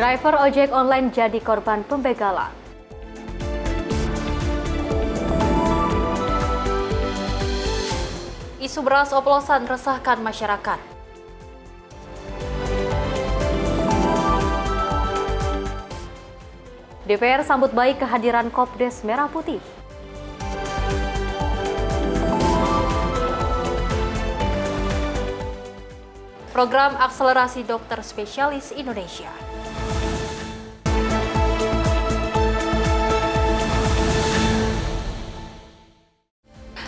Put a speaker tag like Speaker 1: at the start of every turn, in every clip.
Speaker 1: Driver ojek online jadi korban pembegalan. Isu beras oplosan resahkan masyarakat. DPR sambut baik kehadiran Kopdes Merah Putih. Program akselerasi dokter spesialis Indonesia.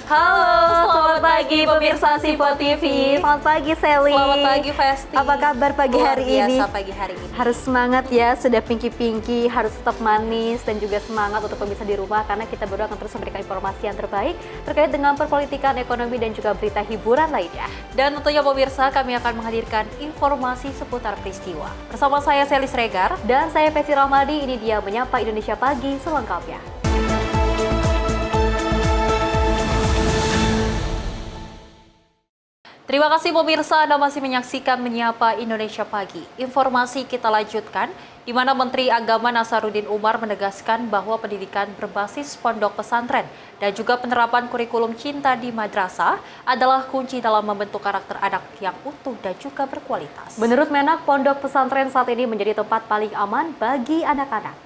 Speaker 1: Halo, selamat pagi pemirsa Sipo TV.
Speaker 2: Selamat pagi Sally.
Speaker 1: Selamat pagi Festi.
Speaker 2: Apa kabar pagi hari ini?
Speaker 1: Pagi hari ini.
Speaker 2: Harus semangat ya, sudah pinky-pinky, harus tetap manis dan juga semangat untuk pemirsa di rumah karena kita berdua akan terus memberikan informasi yang terbaik terkait dengan perpolitikan, ekonomi dan juga berita hiburan lainnya.
Speaker 1: Dan tentunya pemirsa, kami akan menghadirkan informasi seputar peristiwa. Bersama saya Sally Sregar
Speaker 2: dan saya Festi Rahmadi. Ini dia Menyapa Indonesia Pagi selengkapnya.
Speaker 1: Terima kasih pemirsa, Anda masih menyaksikan Menyapa Indonesia Pagi. Informasi kita lanjutkan, di mana Menteri Agama Nasaruddin Umar menegaskan bahwa pendidikan berbasis pondok pesantren dan juga penerapan kurikulum cinta di madrasah adalah kunci dalam membentuk karakter anak yang utuh dan juga berkualitas.
Speaker 2: Menurut Menak, pondok pesantren saat ini menjadi tempat paling aman bagi anak-anak.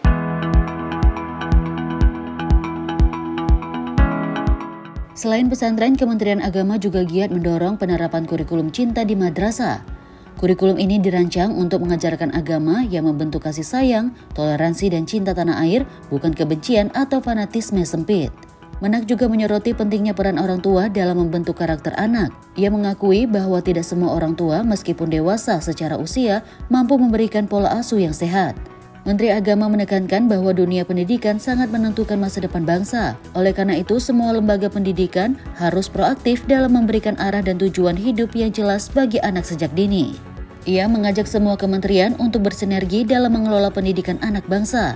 Speaker 3: Selain pesantren, Kementerian Agama juga giat mendorong penerapan kurikulum cinta di madrasah. Kurikulum ini dirancang untuk mengajarkan agama yang membentuk kasih sayang, toleransi dan cinta tanah air, bukan kebencian atau fanatisme sempit. Menak juga menyoroti pentingnya peran orang tua dalam membentuk karakter anak. Ia mengakui bahwa tidak semua orang tua meskipun dewasa secara usia mampu memberikan pola asuh yang sehat. Menteri Agama menekankan bahwa dunia pendidikan sangat menentukan masa depan bangsa. Oleh karena itu, semua lembaga pendidikan harus proaktif dalam memberikan arah dan tujuan hidup yang jelas bagi anak sejak dini. Ia mengajak semua kementerian untuk bersinergi dalam mengelola pendidikan anak bangsa.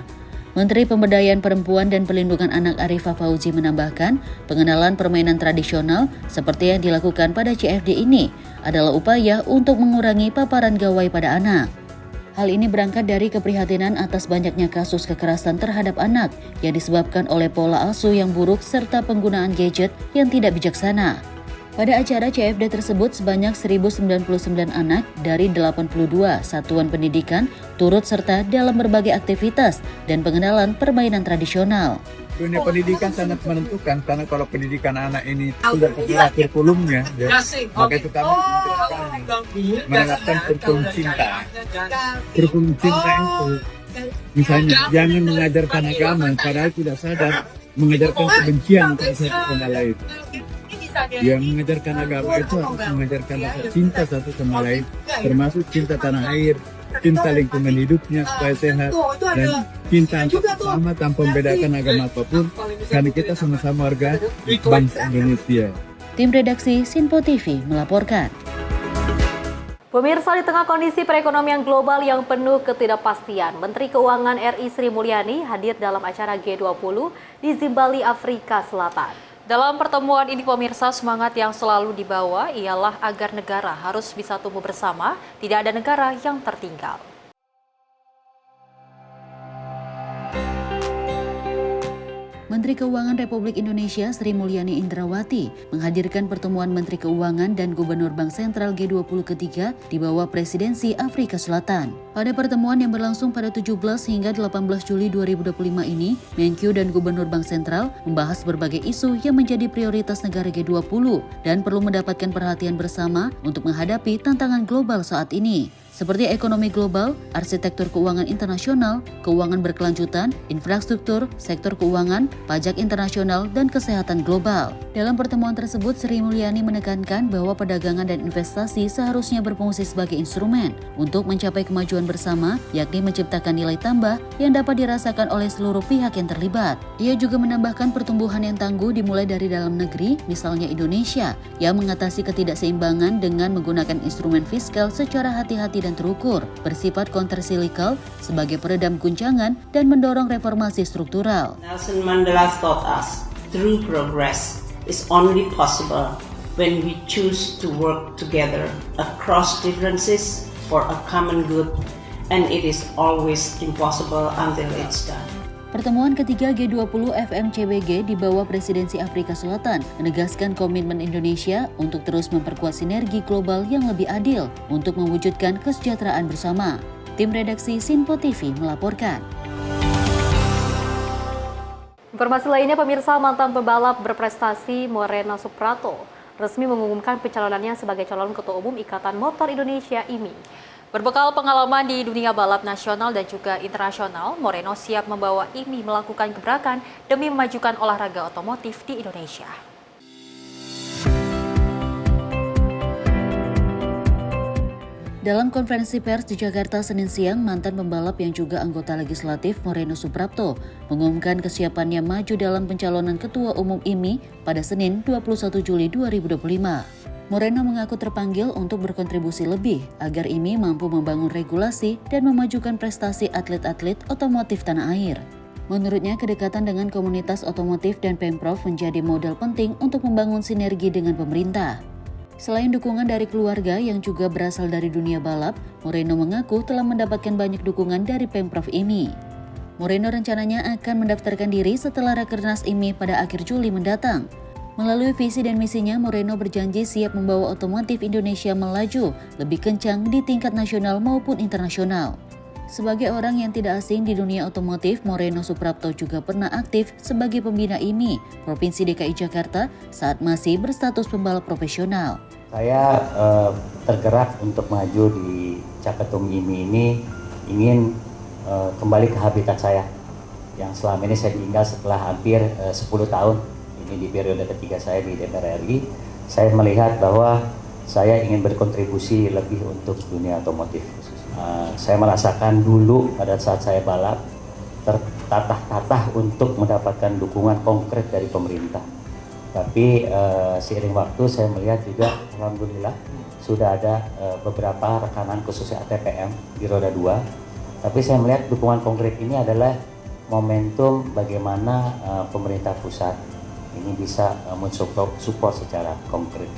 Speaker 3: Menteri Pemberdayaan Perempuan dan Perlindungan Anak Arifah Fauzi menambahkan, pengenalan permainan tradisional seperti yang dilakukan pada CFD ini adalah upaya untuk mengurangi paparan gawai pada anak. Hal ini berangkat dari keprihatinan atas banyaknya kasus kekerasan terhadap anak yang disebabkan oleh pola asuh yang buruk serta penggunaan gadget yang tidak bijaksana. Pada acara CFD tersebut, sebanyak 1.099 anak dari 82 satuan pendidikan turut serta dalam berbagai aktivitas dan pengenalan permainan tradisional.
Speaker 4: Dunia pendidikan sangat menentukan karena kalau pendidikan anak ini sudah sesuai kurikulumnya, ya, maka itu kami menerapkan kurikulum cinta. Kurikulum cinta itu misalnya jangan mengajarkan agama padahal tidak sadar mengajarkan kebencian kepada satu sama lain. Yang mengajarkan agama itu harus mengajarkan rasa cinta satu sama lain, termasuk cinta tanah air, cinta lingkungan hidupnya supaya sehat, dan cinta antar sesama tanpa membedakan agama apapun, karena kita sama-sama warga bangsa Indonesia.
Speaker 3: Tim redaksi Sinpo TV melaporkan.
Speaker 2: Pemirsa, di tengah kondisi perekonomian global yang penuh ketidakpastian, Menteri Keuangan RI Sri Mulyani hadir dalam acara G20 di Zimbabwe, Afrika Selatan.
Speaker 1: Dalam pertemuan ini pemirsa, semangat yang selalu dibawa ialah agar negara harus bisa tumbuh bersama, tidak ada negara yang tertinggal.
Speaker 3: Menteri Keuangan Republik Indonesia Sri Mulyani Indrawati menghadirkan pertemuan Menteri Keuangan dan Gubernur Bank Sentral G20 ketiga di bawah presidensi Afrika Selatan. Pada pertemuan yang berlangsung pada 17 hingga 18 Juli 2025 ini, Menkyu dan Gubernur Bank Sentral membahas berbagai isu yang menjadi prioritas negara G20 dan perlu mendapatkan perhatian bersama untuk menghadapi tantangan global saat ini, seperti ekonomi global, arsitektur keuangan internasional, keuangan berkelanjutan, infrastruktur, sektor keuangan, pajak internasional, dan kesehatan global. Dalam pertemuan tersebut, Sri Mulyani menekankan bahwa perdagangan dan investasi seharusnya berfungsi sebagai instrumen untuk mencapai kemajuan bersama, yakni menciptakan nilai tambah yang dapat dirasakan oleh seluruh pihak yang terlibat. Ia juga menambahkan pertumbuhan yang tangguh dimulai dari dalam negeri, misalnya Indonesia, yang mengatasi ketidakseimbangan dengan menggunakan instrumen fiskal secara hati-hati dan terukur, bersifat countercyclical sebagai peredam guncangan dan mendorong reformasi struktural.
Speaker 5: Nelson Mandela taught us true progress is only possible when we choose to work together across differences for a common good and it is always impossible until it's done.
Speaker 3: Pertemuan ketiga G20 FMCBG di bawah Presidensi Afrika Selatan menegaskan komitmen Indonesia untuk terus memperkuat sinergi global yang lebih adil untuk mewujudkan kesejahteraan bersama. Tim redaksi Sinpo TV melaporkan.
Speaker 2: Informasi lainnya, pemirsa, mantan pebalap berprestasi Moreno Suprato resmi mengumumkan pencalonannya sebagai calon Ketua Umum Ikatan Motor Indonesia (IMI).
Speaker 1: Berbekal pengalaman di dunia balap nasional dan juga internasional, Moreno siap membawa IMI melakukan gebrakan demi memajukan olahraga otomotif di Indonesia.
Speaker 3: Dalam konferensi pers di Jakarta Senin siang, mantan pembalap yang juga anggota legislatif Moreno Suprapto mengumumkan kesiapannya maju dalam pencalonan Ketua Umum IMI pada Senin 21 Juli 2025. Moreno mengaku terpanggil untuk berkontribusi lebih agar IMI mampu membangun regulasi dan memajukan prestasi atlet-atlet otomotif tanah air. Menurutnya, kedekatan dengan komunitas otomotif dan Pemprov menjadi modal penting untuk membangun sinergi dengan pemerintah. Selain dukungan dari keluarga yang juga berasal dari dunia balap, Moreno mengaku telah mendapatkan banyak dukungan dari Pemprov IMI. Moreno rencananya akan mendaftarkan diri setelah Rakernas IMI pada akhir Juli mendatang. Melalui visi dan misinya, Moreno berjanji siap membawa otomotif Indonesia melaju lebih kencang di tingkat nasional maupun internasional. Sebagai orang yang tidak asing di dunia otomotif, Moreno Suprapto juga pernah aktif sebagai pembina IMI Provinsi DKI Jakarta saat masih berstatus pembalap profesional.
Speaker 6: Saya tergerak untuk maju di Caketum IMI ini, ingin kembali ke habitat saya yang selama ini saya tinggal setelah hampir 10 tahun. Ini di periode ketiga saya di DPR RI. Saya melihat bahwa saya ingin berkontribusi lebih untuk dunia otomotif. Saya merasakan dulu pada saat saya balap tertatah-tatah untuk mendapatkan dukungan konkret dari pemerintah. Tapi seiring waktu saya melihat juga alhamdulillah sudah ada beberapa rekanan khususnya ATPM di roda 2. Tapi saya melihat dukungan konkret ini adalah momentum bagaimana pemerintah pusat ini bisa mensupport secara konkret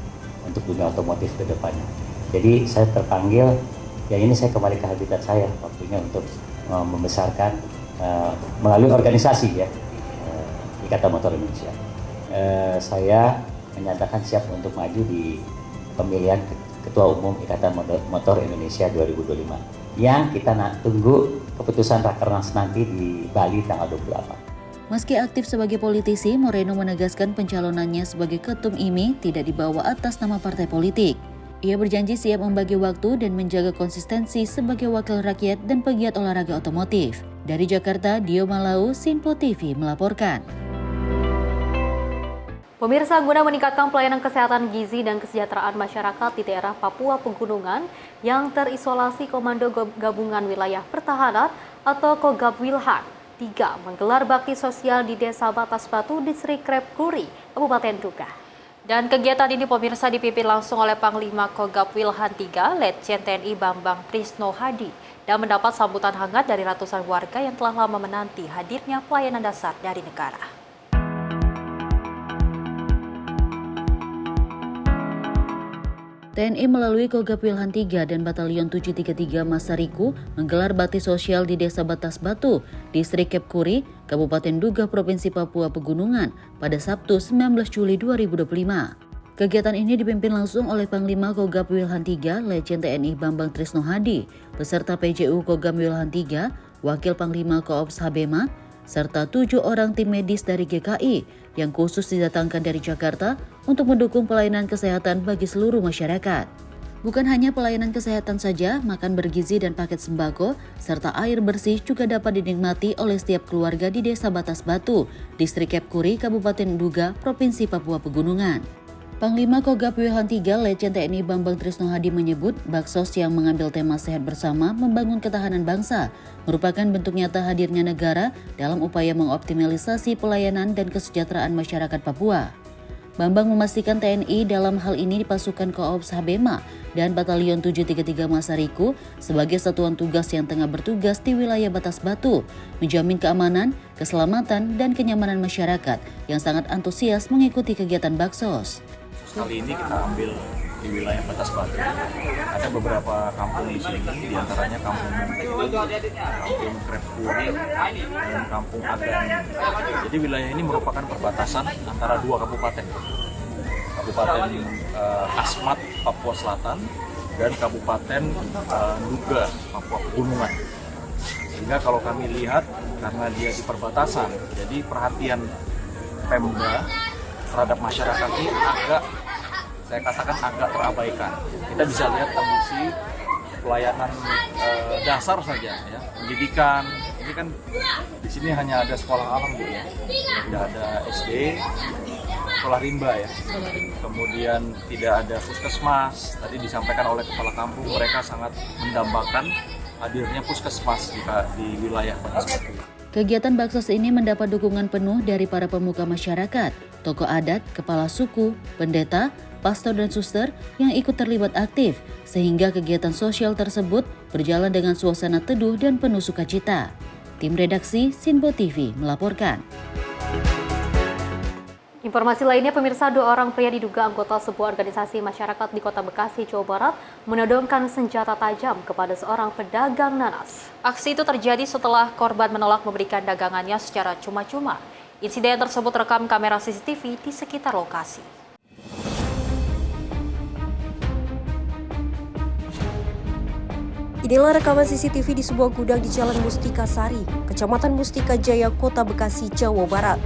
Speaker 6: untuk dunia otomotif ke depannya. Jadi saya terpanggil, ya ini saya kembali ke habitat saya, waktunya untuk membesarkan melalui organisasi ya, Ikatan Motor Indonesia. Saya menyatakan siap untuk maju di pemilihan Ketua Umum Ikatan Motor Indonesia 2025. Yang kita tunggu keputusan Rakernas nanti di Bali tanggal 28.
Speaker 3: Meski aktif sebagai politisi, Moreno menegaskan pencalonannya sebagai ketum IMI tidak dibawa atas nama partai politik. Ia berjanji siap membagi waktu dan menjaga konsistensi sebagai wakil rakyat dan pegiat olahraga otomotif. Dari Jakarta, Dio Malau, Sinpo TV melaporkan.
Speaker 2: Pemirsa, guna meningkatkan pelayanan kesehatan gizi dan kesejahteraan masyarakat di daerah Papua Pegunungan yang terisolasi Komando Gabungan Wilayah Pertahanan atau Kogab Wilhan 3 menggelar bakti sosial di Desa Batas Batu, Distrik Krepkuri, Kabupaten Duga.
Speaker 1: Dan kegiatan ini pemirsa dipimpin langsung oleh Panglima Kogab Wilhan 3, Letjen TNI Bambang Trisno Hadi, dan mendapat sambutan hangat dari ratusan warga yang telah lama menanti hadirnya pelayanan dasar dari negara.
Speaker 3: TNI melalui Kogab Wilhan 3 dan Batalion 733 Masariku menggelar bakti sosial di Desa Batas Batu, Distrik Krepkuri, Kabupaten Duga, Provinsi Papua Pegunungan pada Sabtu 19 Juli 2025. Kegiatan ini dipimpin langsung oleh Panglima Kogab Wilhan 3, Letjen TNI Bambang Trisno Hadi, beserta PJU Kogab Wilhan 3, Wakil Panglima Koops Habema, serta 7 orang tim medis dari GKI yang khusus didatangkan dari Jakarta untuk mendukung pelayanan kesehatan bagi seluruh masyarakat. Bukan hanya pelayanan kesehatan saja, makan bergizi dan paket sembako, serta air bersih juga dapat dinikmati oleh setiap keluarga di Desa Batas Batu, Distrik Krepkuri, Kabupaten Duga, Provinsi Papua Pegunungan. Panglima Kogab Wilhan 3, Letjen TNI Bambang Trisno Hadi menyebut baksos yang mengambil tema sehat bersama membangun ketahanan bangsa merupakan bentuk nyata hadirnya negara dalam upaya mengoptimalisasi pelayanan dan kesejahteraan masyarakat Papua. Bambang memastikan TNI dalam hal ini pasukan Koops Habema dan Batalion 733 Masariku sebagai satuan tugas yang tengah bertugas di wilayah Batas Batu, menjamin keamanan, keselamatan, dan kenyamanan masyarakat yang sangat antusias mengikuti kegiatan baksos.
Speaker 7: Kali ini kita ambil di wilayah Batas Batu. Ada beberapa kampung di sini, diantaranya Kampung Mungkul, Kampung Krepuri, dan Kampung Agan. Jadi wilayah ini merupakan perbatasan antara dua kabupaten, Kabupaten Asmat, Papua Selatan, dan Kabupaten Nduga, Papua Pegunungan. Sehingga kalau kami lihat, karena dia di perbatasan, jadi perhatian Pemda terhadap masyarakat ini saya katakan agak terabaikan. Kita bisa lihat kondisi pelayanan dasar saja, ya, pendidikan. Ini kan di sini hanya ada sekolah alam gitu ya, tidak ada SD, sekolah rimba ya. Kemudian tidak ada puskesmas. Tadi disampaikan oleh kepala kampung, mereka sangat mendambakan hadirnya puskesmas di wilayah Batas Batu.
Speaker 3: Kegiatan Baksos ini mendapat dukungan penuh dari para pemuka masyarakat, tokoh adat, kepala suku, pendeta, pastor dan suster yang ikut terlibat aktif, sehingga kegiatan sosial tersebut berjalan dengan suasana teduh dan penuh sukacita. Tim redaksi Sinpo TV melaporkan.
Speaker 2: Informasi lainnya, pemirsa, 2 orang pria diduga anggota sebuah organisasi masyarakat di Kota Bekasi, Jawa Barat menodongkan senjata tajam kepada seorang pedagang nanas.
Speaker 1: Aksi itu terjadi setelah korban menolak memberikan dagangannya secara cuma-cuma. Insiden tersebut rekam kamera CCTV di sekitar lokasi.
Speaker 8: Inilah rekaman CCTV di sebuah gudang di Jalan Mustika Sari, Kecamatan Mustika Jaya, Kota Bekasi, Jawa Barat.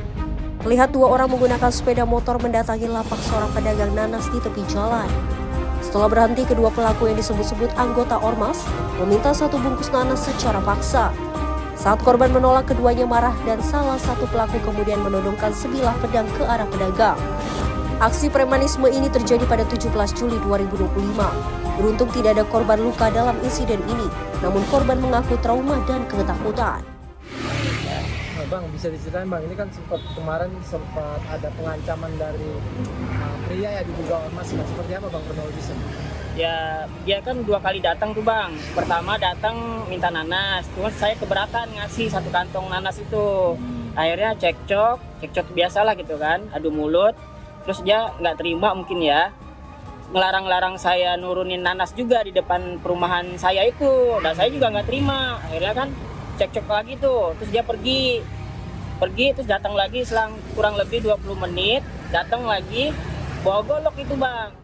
Speaker 8: Terlihat 2 orang menggunakan sepeda motor mendatangi lapak seorang pedagang nanas di tepi jalan. Setelah berhenti, kedua pelaku yang disebut-sebut anggota Ormas meminta 1 bungkus nanas secara paksa. Saat korban menolak, keduanya marah dan salah satu pelaku kemudian menodongkan sebilah pedang ke arah pedagang. Aksi premanisme ini terjadi pada 17 Juli 2025. Beruntung tidak ada korban luka dalam insiden ini, namun korban mengaku trauma dan ketakutan.
Speaker 9: Bang, bisa diceritain Bang, ini kan kemarin sempat ada pengancaman dari pria ya diduga ormas, seperti apa Bang kronologisnya?
Speaker 10: Ya, dia kan 2 kali datang tuh Bang. Pertama datang minta nanas, terus saya keberatan ngasih 1 kantong nanas itu. Akhirnya cekcok biasalah gitu kan, adu mulut. Terus dia nggak terima mungkin ya, ngelarang-larang saya nurunin nanas juga di depan perumahan saya itu. Dan saya juga nggak terima, akhirnya kan cekcok lagi tuh, terus dia pergi terus datang lagi selang kurang lebih 20 menit, datang lagi bawa golok itu Bang.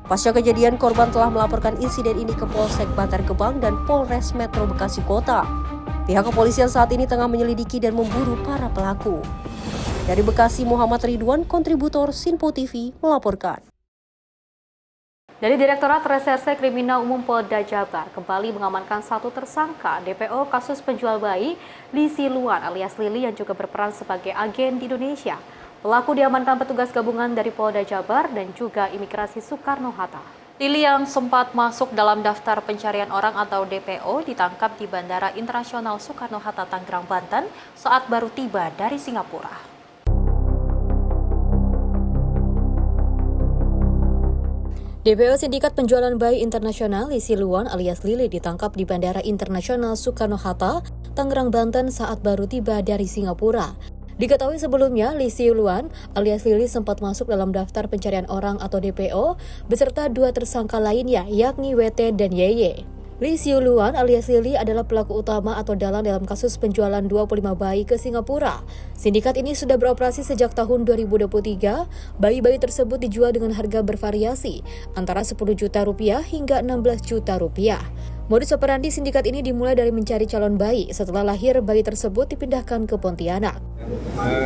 Speaker 8: Pasca kejadian, korban telah melaporkan insiden ini ke Polsek Bantar Gebang dan Polres Metro Bekasi Kota. Pihak kepolisian saat ini tengah menyelidiki dan memburu para pelaku. Dari Bekasi, Muhammad Ridwan, kontributor Sinpo TV melaporkan.
Speaker 2: Dari Direktorat Reserse Kriminal Umum Polda Jabar kembali mengamankan 1 tersangka DPO kasus penjual bayi Lisi Luan alias Lili yang juga berperan sebagai agen di Indonesia. Pelaku diamankan petugas gabungan dari Polda Jabar dan juga Imigrasi Soekarno-Hatta.
Speaker 1: Lili yang sempat masuk dalam daftar pencarian orang atau DPO ditangkap di Bandara Internasional Soekarno-Hatta, Tangerang, Banten saat baru tiba dari Singapura.
Speaker 2: DPO Sindikat Penjualan Bayi Internasional Lisi Luan alias Lili ditangkap di Bandara Internasional Soekarno-Hatta, Tangerang, Banten saat baru tiba dari Singapura. Diketahui sebelumnya, Lisi Luan alias Lili sempat masuk dalam daftar pencarian orang atau DPO beserta 2 tersangka lainnya yakni WT dan YY. Lisi Luan alias Lili adalah pelaku utama atau dalang dalam kasus penjualan 25 bayi ke Singapura. Sindikat ini sudah beroperasi sejak tahun 2023. Bayi-bayi tersebut dijual dengan harga bervariasi antara 10 juta rupiah hingga 16 juta rupiah. Modus operandi sindikat ini dimulai dari mencari calon bayi. Setelah lahir, bayi tersebut dipindahkan ke Pontianak.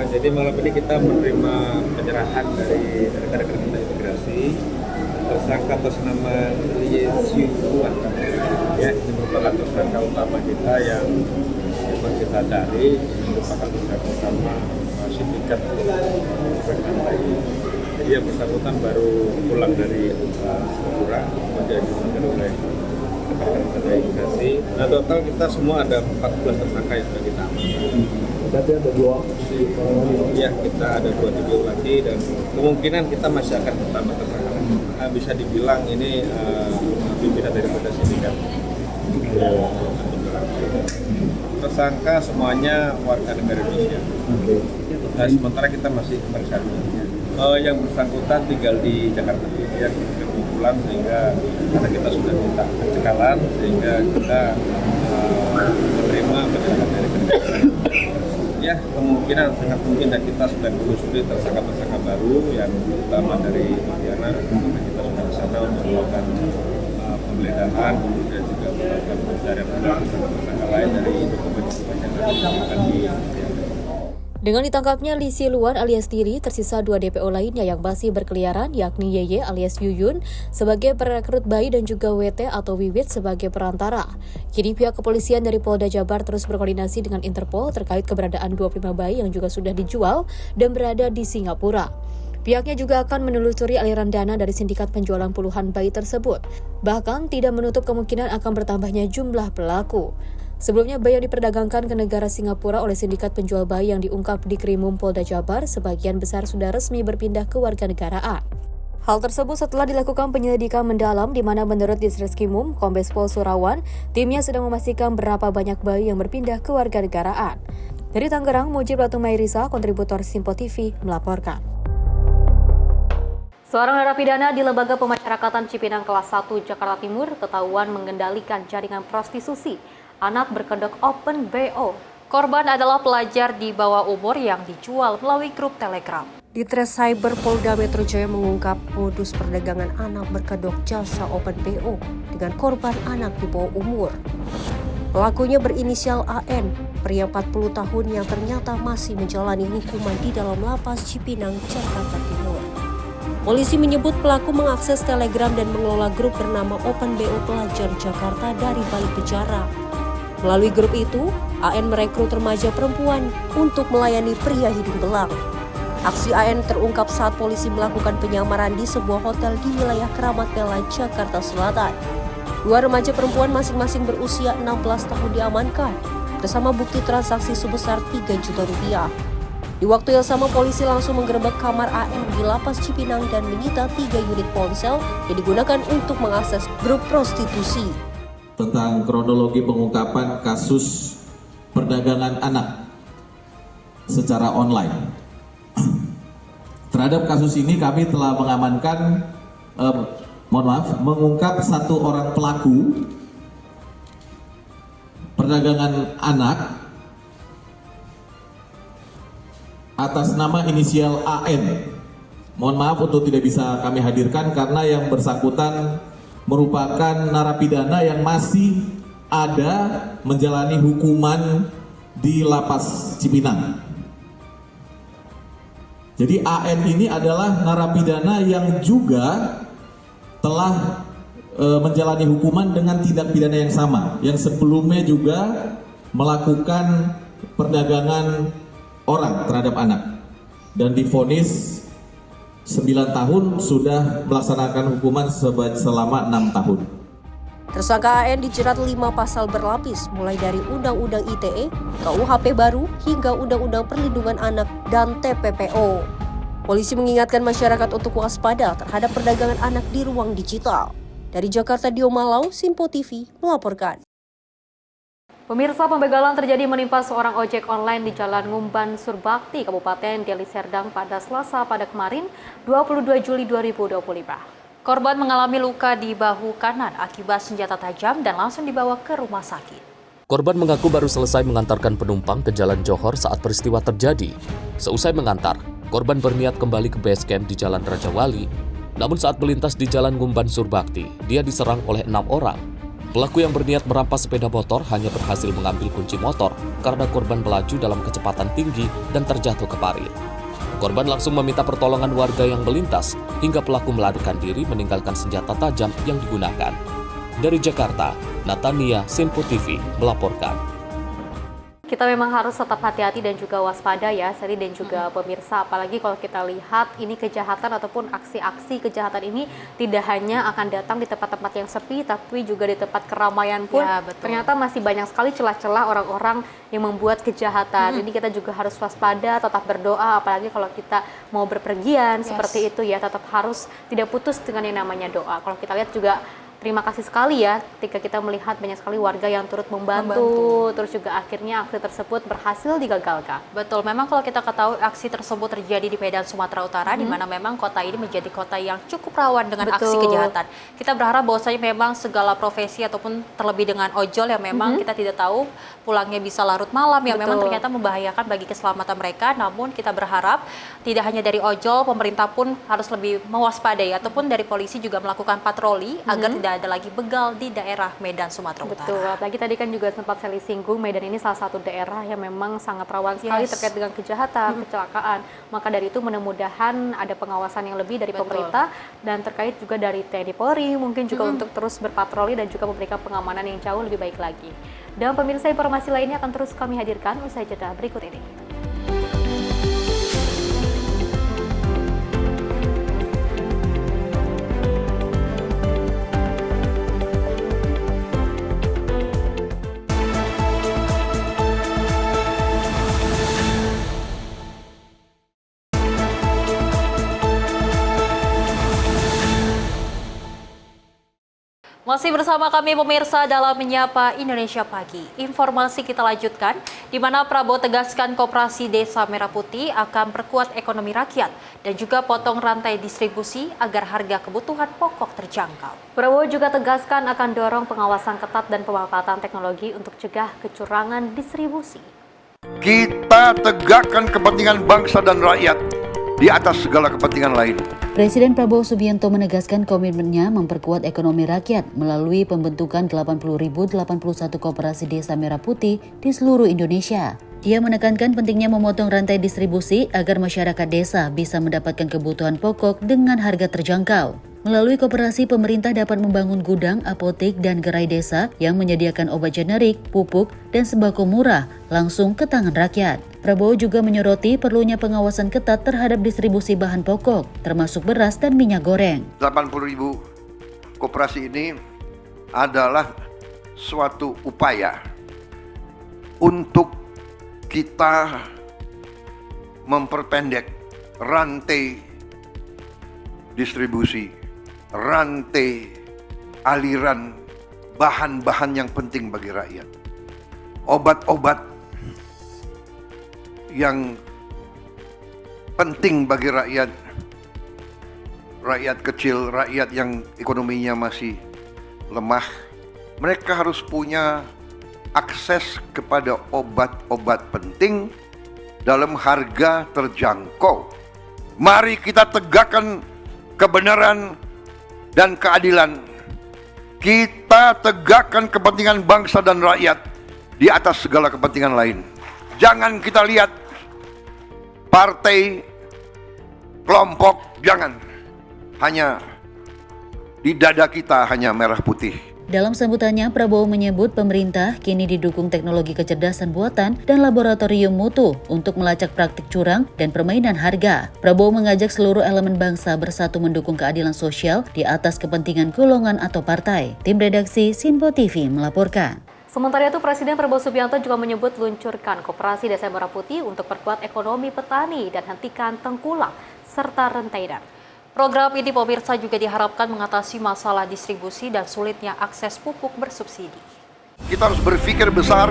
Speaker 11: Jadi malam ini kita menerima penyerahan dari rekan-rekan kita imigrasi. Tersangka atas nama Lisi Luan, ya, ini merupakan tersangka utama kita yang memang kita cari, merupakan tersangka utama sindikat perdagangan bayi. Jadi yang bersangkutan baru pulang dari Singapura, kemudian dilakukan oleh rekan-rekan imigrasi. Nah, total kita semua ada 14 tersangka yang sudah kita amankan.
Speaker 9: Berarti ada 2 opsi orang lagi?
Speaker 11: Ya, kita ada 2 video lagi dan kemungkinan kita masih akan bertambah tersangka. Bisa dibilang ini pimpinan daripada sindikat. Tersangka semuanya warga negara Indonesia. Nah, sementara kita masih mencari. yang bersangkutan tinggal di Jakarta. Ya, kita pulang sehingga karena kita sudah minta pencekalan sehingga kita menerima penyerahan dari kerja. Ya, kemungkinan sangat mungkin dan kita sudah menelusuri tersangka-tersangka baru yang utama dari Mariana. Kemudian kita sudah ke sana untuk melakukan penggeledahan, kemudian juga melakukan pencarian tersangka lain dari dokumen-dokumen yang akan di.
Speaker 2: Dengan ditangkapnya Lee Si-luan alias Tiri, tersisa 2 DPO lainnya yang masih berkeliaran, yakni Yeye alias Yuyun sebagai perekrut bayi dan juga WT atau Wiwit sebagai perantara. Kini pihak kepolisian dari Polda Jabar terus berkoordinasi dengan Interpol terkait keberadaan 25 bayi yang juga sudah dijual dan berada di Singapura. Pihaknya juga akan menelusuri aliran dana dari sindikat penjualan puluhan bayi tersebut. Bahkan tidak menutup kemungkinan akan bertambahnya jumlah pelaku. Sebelumnya, bayi yang diperdagangkan ke negara Singapura oleh sindikat penjual bayi yang diungkap di Krimum Polda Jabar sebagian besar sudah resmi berpindah ke warganegaraan. Hal tersebut setelah dilakukan penyelidikan mendalam di mana menurut Ditreskrimum Kombes Pol Surawan, timnya sedang memastikan berapa banyak bayi yang berpindah ke warganegaraan. Dari Tangerang, Mujib Latumairisa, kontributor Simpo TV, melaporkan. Seorang narapidana di Lembaga Pemasyarakatan Cipinang kelas 1 Jakarta Timur ketahuan mengendalikan jaringan prostitusi anak berkedok Open BO. Korban adalah pelajar di bawah umur yang dijual melalui grup Telegram.
Speaker 8: Ditres Cyber Polda Metro Jaya mengungkap modus perdagangan anak berkedok jasa Open BO dengan korban anak di bawah umur. Pelakunya berinisial AN, pria 40 tahun yang ternyata masih menjalani hukuman di dalam lapas Cipinang, Jakarta Timur. Polisi menyebut pelaku mengakses Telegram dan mengelola grup bernama Open BO Pelajar Jakarta dari balik penjara. Melalui grup itu, AN merekrut remaja perempuan untuk melayani pria hidung belang. Aksi AN terungkap saat polisi melakukan penyamaran di sebuah hotel di wilayah Keramat Bela, Jakarta Selatan. 2 remaja perempuan masing-masing berusia 16 tahun diamankan, bersama bukti transaksi sebesar 3 juta rupiah. Di waktu yang sama, polisi langsung menggerebek kamar AN di Lapas Cipinang dan menyita 3 unit ponsel yang digunakan untuk mengakses grup prostitusi.
Speaker 12: Tentang kronologi pengungkapan kasus perdagangan anak secara online. Terhadap kasus ini kami telah mengamankan, mengungkap 1 orang pelaku perdagangan anak atas nama inisial AN. Mohon maaf untuk tidak bisa kami hadirkan karena yang bersangkutan merupakan narapidana yang masih ada menjalani hukuman di Lapas Cipinang. Jadi AN ini adalah narapidana yang juga telah menjalani hukuman dengan tindak pidana yang sama, yang sebelumnya juga melakukan perdagangan orang terhadap anak dan divonis 9 tahun sudah melaksanakan hukuman selama 6 tahun.
Speaker 8: Tersangka AN dijerat 5 pasal berlapis, mulai dari Undang-Undang ITE, KUHP baru, hingga Undang-Undang Perlindungan Anak dan TPPO. Polisi mengingatkan masyarakat untuk waspada terhadap perdagangan anak di ruang digital. Dari Jakarta, Dio Malau, Simpo TV melaporkan.
Speaker 2: Pemirsa, pembegalan terjadi menimpa seorang ojek online di Jalan Ngumban Surbakti, Kabupaten Deli Serdang pada Selasa kemarin, 22 Juli 2025.
Speaker 1: Korban mengalami luka di bahu kanan akibat senjata tajam dan langsung dibawa ke rumah sakit.
Speaker 13: Korban mengaku baru selesai mengantarkan penumpang ke Jalan Johor saat peristiwa terjadi. Seusai mengantar, korban berniat kembali ke base camp di Jalan Raja Wali. Namun saat melintas di Jalan Ngumban Surbakti, dia diserang oleh 6 orang. Pelaku yang berniat merampas sepeda motor hanya berhasil mengambil kunci motor karena korban melaju dalam kecepatan tinggi dan terjatuh ke parit. Korban langsung meminta pertolongan warga yang melintas hingga pelaku melarikan diri meninggalkan senjata tajam yang digunakan. Dari Jakarta, Natania, Simpo TV melaporkan.
Speaker 2: Kita memang harus tetap hati-hati dan juga waspada ya, Sari dan juga pemirsa. Apalagi kalau kita lihat ini kejahatan ataupun aksi-aksi kejahatan ini tidak hanya akan datang di tempat-tempat yang sepi, tapi juga di tempat keramaian pun ya, ternyata masih banyak sekali celah-celah orang-orang yang membuat kejahatan. Jadi kita juga harus waspada, tetap berdoa, apalagi kalau kita mau berpergian seperti itu ya, tetap harus tidak putus dengan yang namanya doa. Kalau kita lihat juga terima kasih sekali ya ketika kita melihat banyak sekali warga yang turut membantu. Terus juga akhirnya aksi tersebut berhasil digagalkan.
Speaker 1: Betul, memang kalau kita ketahui aksi tersebut terjadi di Medan, Sumatera Utara, di mana memang kota ini menjadi kota yang cukup rawan dengan aksi kejahatan. Kita berharap bahwasanya memang segala profesi ataupun terlebih dengan ojol yang memang kita tidak tahu pulangnya bisa larut malam, yang memang ternyata membahayakan bagi keselamatan mereka. Namun kita berharap tidak hanya dari ojol, pemerintah pun harus lebih mewaspadai, ataupun dari polisi juga melakukan patroli agar tidak ada lagi begal di daerah Medan, Sumatera Utara.
Speaker 2: Betul, apalagi tadi kan juga sempat saya singgung, Medan ini salah satu daerah yang memang sangat rawan sekali terkait dengan kejahatan, kecelakaan. Maka dari itu mudah-mudahan ada pengawasan yang lebih dari pemerintah dan terkait juga dari TNI Polri, mungkin juga untuk terus berpatroli dan juga memberikan pengamanan yang jauh lebih baik lagi. Dan pemirsa, informasi lainnya akan terus kami hadirkan usai jeda berikut ini.
Speaker 1: Masih bersama kami pemirsa dalam Menyapa Indonesia Pagi. Informasi kita lanjutkan, di mana Prabowo tegaskan Koperasi Desa Merah Putih akan perkuat ekonomi rakyat dan juga potong rantai distribusi agar harga kebutuhan pokok terjangkau.
Speaker 2: Prabowo juga tegaskan akan dorong pengawasan ketat dan pemanfaatan teknologi untuk cegah kecurangan distribusi.
Speaker 14: Kita tegakkan kepentingan bangsa dan rakyat di atas segala kepentingan lain.
Speaker 3: Presiden Prabowo Subianto menegaskan komitmennya memperkuat ekonomi rakyat melalui pembentukan 80.081 koperasi desa merah putih di seluruh Indonesia. Ia menekankan pentingnya memotong rantai distribusi agar masyarakat desa bisa mendapatkan kebutuhan pokok dengan harga terjangkau. Melalui koperasi, pemerintah dapat membangun gudang, apotek, dan gerai desa yang menyediakan obat generik, pupuk, dan sembako murah langsung ke tangan rakyat. Prabowo juga menyoroti perlunya pengawasan ketat terhadap distribusi bahan pokok, termasuk beras dan minyak goreng.
Speaker 14: 80.000 koperasi ini adalah suatu upaya untuk kita memperpendek rantai distribusi, rantai aliran bahan-bahan yang penting bagi rakyat. Obat-obat yang penting bagi rakyat, rakyat kecil, rakyat yang ekonominya masih lemah, mereka harus punya akses kepada obat-obat penting dalam harga terjangkau. Mari kita tegakkan kebenaran dan keadilan. Kita tegakkan kepentingan bangsa dan rakyat di atas segala kepentingan lain. Jangan kita lihat partai, kelompok, jangan. Hanya di dada kita hanya merah putih.
Speaker 3: Dalam sambutannya, Prabowo menyebut pemerintah kini didukung teknologi kecerdasan buatan dan laboratorium mutu untuk melacak praktik curang dan permainan harga. Prabowo mengajak seluruh elemen bangsa bersatu mendukung keadilan sosial di atas kepentingan golongan atau partai. Tim redaksi Sinpo TV melaporkan.
Speaker 2: Sementara itu, Presiden Prabowo Subianto juga menyebut luncurkan Koperasi Desa Merah Putih untuk perkuat ekonomi petani dan hentikan tengkulak serta rentaian.
Speaker 1: Program ini pemirsa juga diharapkan mengatasi masalah distribusi dan sulitnya akses pupuk bersubsidi.
Speaker 14: Kita harus berpikir besar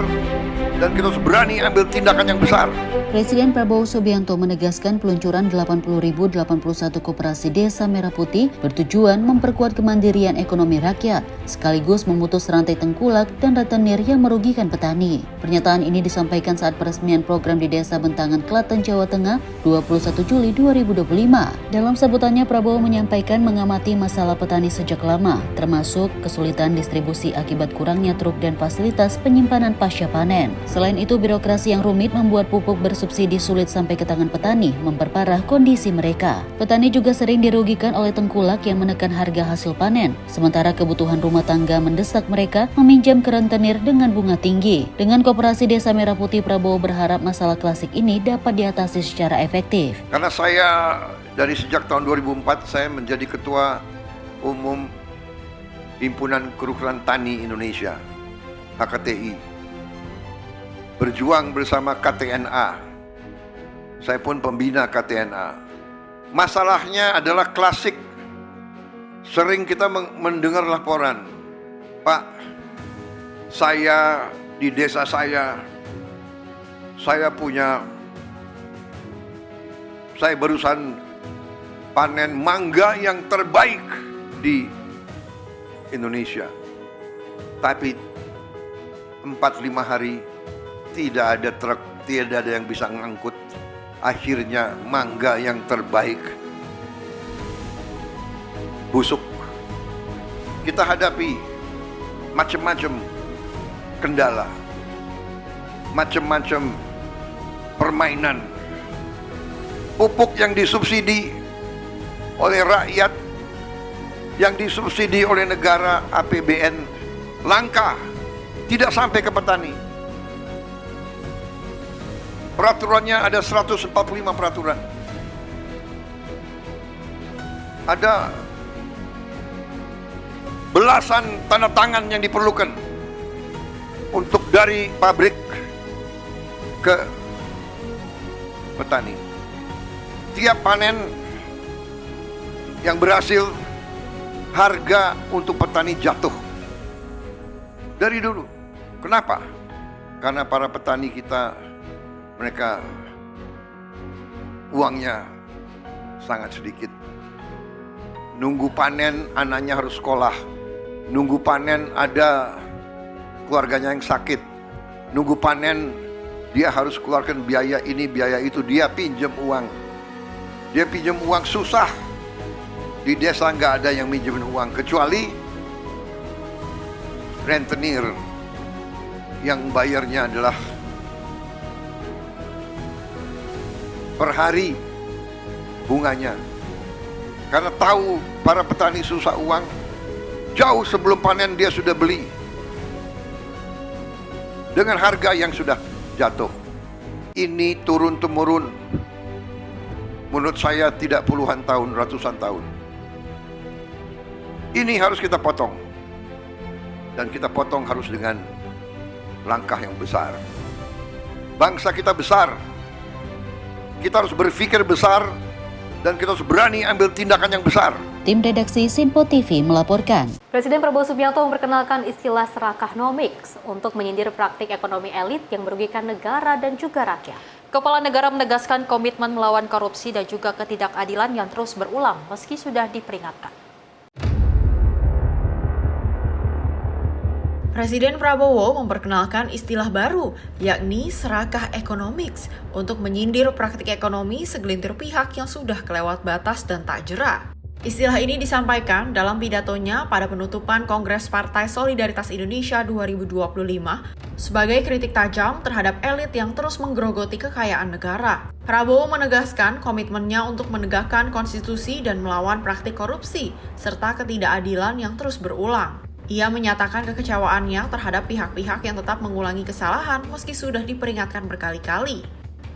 Speaker 14: dan kita harus berani ambil tindakan yang besar.
Speaker 3: Presiden Prabowo Subianto menegaskan peluncuran 80.081 koperasi desa merah putih bertujuan memperkuat kemandirian ekonomi rakyat, sekaligus memutus rantai tengkulak dan rentenir yang merugikan petani. Pernyataan ini disampaikan saat peresmian program di Desa Bentangan, Klaten, Jawa Tengah, 21 Juli 2025. Dalam sambutannya, Prabowo menyampaikan mengamati masalah petani sejak lama, termasuk kesulitan distribusi akibat kurangnya truk dan fasilitas penyimpanan pasca panen. Selain itu, birokrasi yang rumit membuat pupuk bersubsidi sulit sampai ke tangan petani, memperparah kondisi mereka. Petani juga sering dirugikan oleh tengkulak yang menekan harga hasil panen, sementara kebutuhan rumah tangga mendesak mereka meminjam ke rentenir dengan bunga tinggi. Dengan Koperasi Desa Merah Putih, Prabowo berharap masalah klasik ini dapat diatasi secara efektif.
Speaker 14: Karena saya dari sejak tahun 2004 saya menjadi Ketua Umum Himpunan Kerukunan Tani Indonesia, HKTI. Berjuang bersama KTNA. Saya pun pembina KTNA. Masalahnya adalah klasik. Sering kita mendengar laporan, Pak, saya di desa saya barusan panen mangga yang terbaik di Indonesia. Tapi 4-5 hari tidak ada truk, tidak ada yang bisa ngangkut. Akhirnya mangga yang terbaik busuk. Kita hadapi macam-macam kendala, macam-macam permainan. Pupuk yang disubsidi oleh rakyat, yang disubsidi oleh negara APBN langka, tidak sampai ke petani. Peraturannya ada 145 peraturan. Ada belasan tanda tangan yang diperlukan untuk dari pabrik ke petani. Tiap panen yang berhasil, harga untuk petani jatuh dari dulu. Kenapa? Karena para petani kita, mereka uangnya sangat sedikit. Nunggu panen, anaknya harus sekolah. Nunggu panen, ada keluarganya yang sakit. Nunggu panen, dia harus keluarkan biaya ini, biaya itu. Dia pinjam uang. Dia pinjam uang susah. Di desa nggak ada yang minjemin uang, kecuali rentenir yang bayarnya adalah per hari bunganya. Karena tahu para petani susah uang, jauh sebelum panen dia sudah beli dengan harga yang sudah jatuh. Ini turun-temurun, menurut saya tidak puluhan tahun, ratusan tahun. Ini harus kita potong. Dan kita potong harus dengan langkah yang besar. Bangsa kita besar. Kita harus berpikir besar, dan kita harus berani ambil tindakan yang besar.
Speaker 3: Tim redaksi Simpo TV melaporkan.
Speaker 2: Presiden Prabowo Subianto memperkenalkan istilah serakahnomics untuk menyindir praktik ekonomi elit yang merugikan negara dan juga rakyat.
Speaker 1: Kepala negara menegaskan komitmen melawan korupsi dan juga ketidakadilan yang terus berulang meski sudah diperingatkan.
Speaker 15: Presiden Prabowo memperkenalkan istilah baru, yakni serakah economics, untuk menyindir praktik ekonomi segelintir pihak yang sudah kelewat batas dan tak jera. Istilah ini disampaikan dalam pidatonya pada penutupan Kongres Partai Solidaritas Indonesia 2025 sebagai kritik tajam terhadap elit yang terus menggerogoti kekayaan negara. Prabowo menegaskan komitmennya untuk menegakkan konstitusi dan melawan praktik korupsi serta ketidakadilan yang terus berulang. Ia menyatakan kekecewaannya terhadap pihak-pihak yang tetap mengulangi kesalahan meski sudah diperingatkan berkali-kali.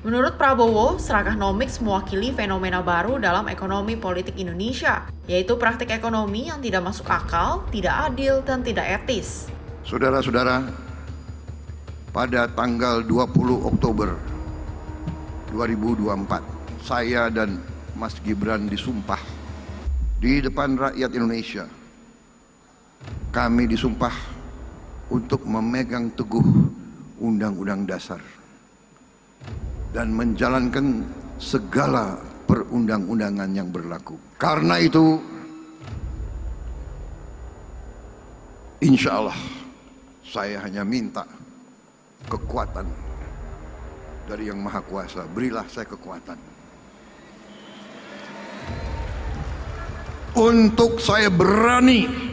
Speaker 15: Menurut Prabowo, serakahnomics mewakili fenomena baru dalam ekonomi politik Indonesia, yaitu praktik ekonomi yang tidak masuk akal, tidak adil, dan tidak etis.
Speaker 14: Saudara-saudara, pada tanggal 20 Oktober 2024, saya dan Mas Gibran disumpah di depan rakyat Indonesia. Kami disumpah untuk memegang teguh Undang-Undang Dasar dan menjalankan segala perundang-undangan yang berlaku. Karena itu, insya Allah, saya hanya minta kekuatan dari Yang Maha Kuasa. Berilah saya kekuatan untuk saya berani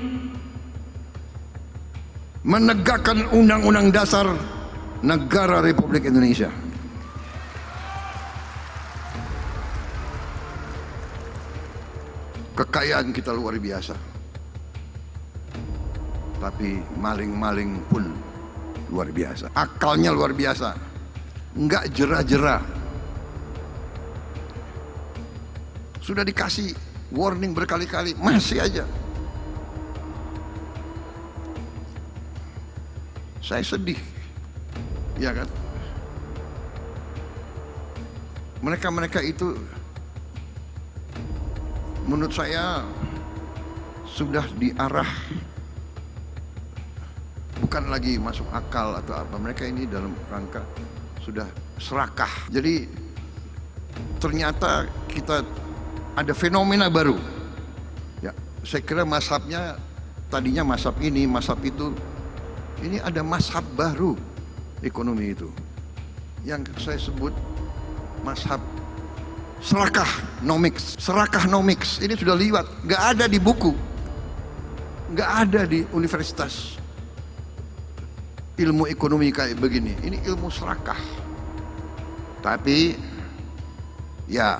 Speaker 14: menegakkan Undang-Undang Dasar Negara Republik Indonesia. Kekayaan kita luar biasa, tapi maling-maling pun luar biasa. Akalnya luar biasa, nggak jera-jera. Sudah dikasih warning berkali-kali, masih aja. Saya sedih, ya kan? Mereka-mereka itu menurut saya sudah diarah, bukan lagi masuk akal atau apa. Mereka ini dalam rangka sudah serakah. Jadi ternyata kita ada fenomena baru. Ya, saya kira mazhabnya tadinya mazhab ini, mazhab itu. Ini ada mazhab baru ekonomi itu, yang saya sebut mazhab serakah nomics. Serakah nomics ini sudah liwat, nggak ada di buku, nggak ada di universitas ilmu ekonomi kayak begini. Ini ilmu serakah. Tapi ya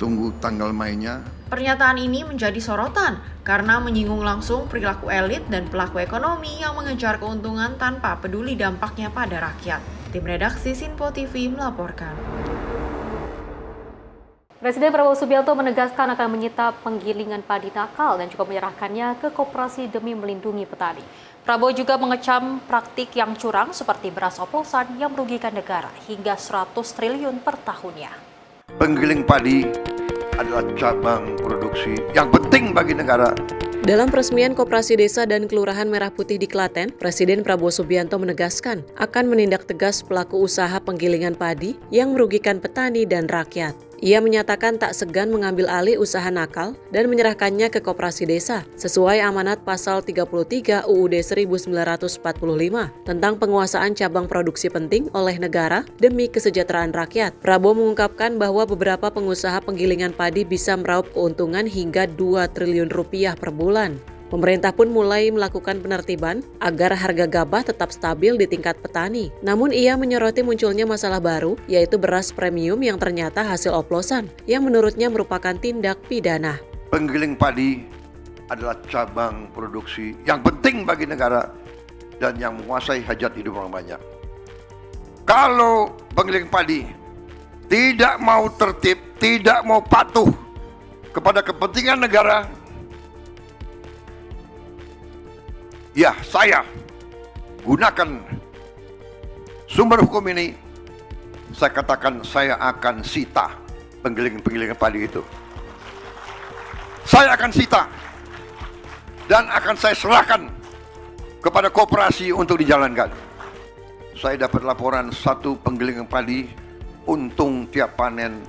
Speaker 14: tunggu tanggal mainnya.
Speaker 15: Pernyataan ini menjadi sorotan karena menyinggung langsung perilaku elit dan pelaku ekonomi yang mengejar keuntungan tanpa peduli dampaknya pada rakyat. Tim redaksi Sinpo TV melaporkan.
Speaker 2: Presiden Prabowo Subianto menegaskan akan menyita penggilingan padi nakal dan juga menyerahkannya ke koperasi demi melindungi petani.
Speaker 1: Prabowo juga mengecam praktik yang curang seperti beras oplosan yang merugikan negara hingga 100 triliun per tahunnya.
Speaker 14: Penggiling padi adalah cabang produksi yang penting bagi negara.
Speaker 16: Dalam peresmian Koperasi Desa dan Kelurahan Merah Putih di Klaten, Presiden Prabowo Subianto menegaskan akan menindak tegas pelaku usaha penggilingan padi yang merugikan petani dan rakyat. Ia menyatakan tak segan mengambil alih usaha nakal dan menyerahkannya ke Koperasi Desa sesuai amanat pasal 33 UUD 1945 tentang penguasaan cabang produksi penting oleh negara demi kesejahteraan rakyat. Prabowo mengungkapkan bahwa beberapa pengusaha penggilingan padi bisa meraup keuntungan hingga 2 triliun rupiah per bulan. Pemerintah pun mulai melakukan penertiban agar harga gabah tetap stabil di tingkat petani. Namun ia menyoroti munculnya masalah baru, yaitu beras premium yang ternyata hasil oplosan, yang menurutnya merupakan tindak pidana.
Speaker 14: Penggiling padi adalah cabang produksi yang penting bagi negara dan yang menguasai hajat hidup orang banyak. Kalau penggiling padi tidak mau tertib, tidak mau patuh kepada kepentingan negara, ya, saya gunakan sumber hukum ini. Saya katakan saya akan sita penggiling-penggilingan padi itu. Saya akan sita dan akan saya serahkan kepada koperasi untuk dijalankan. Saya dapat laporan satu penggilingan padi untung tiap panen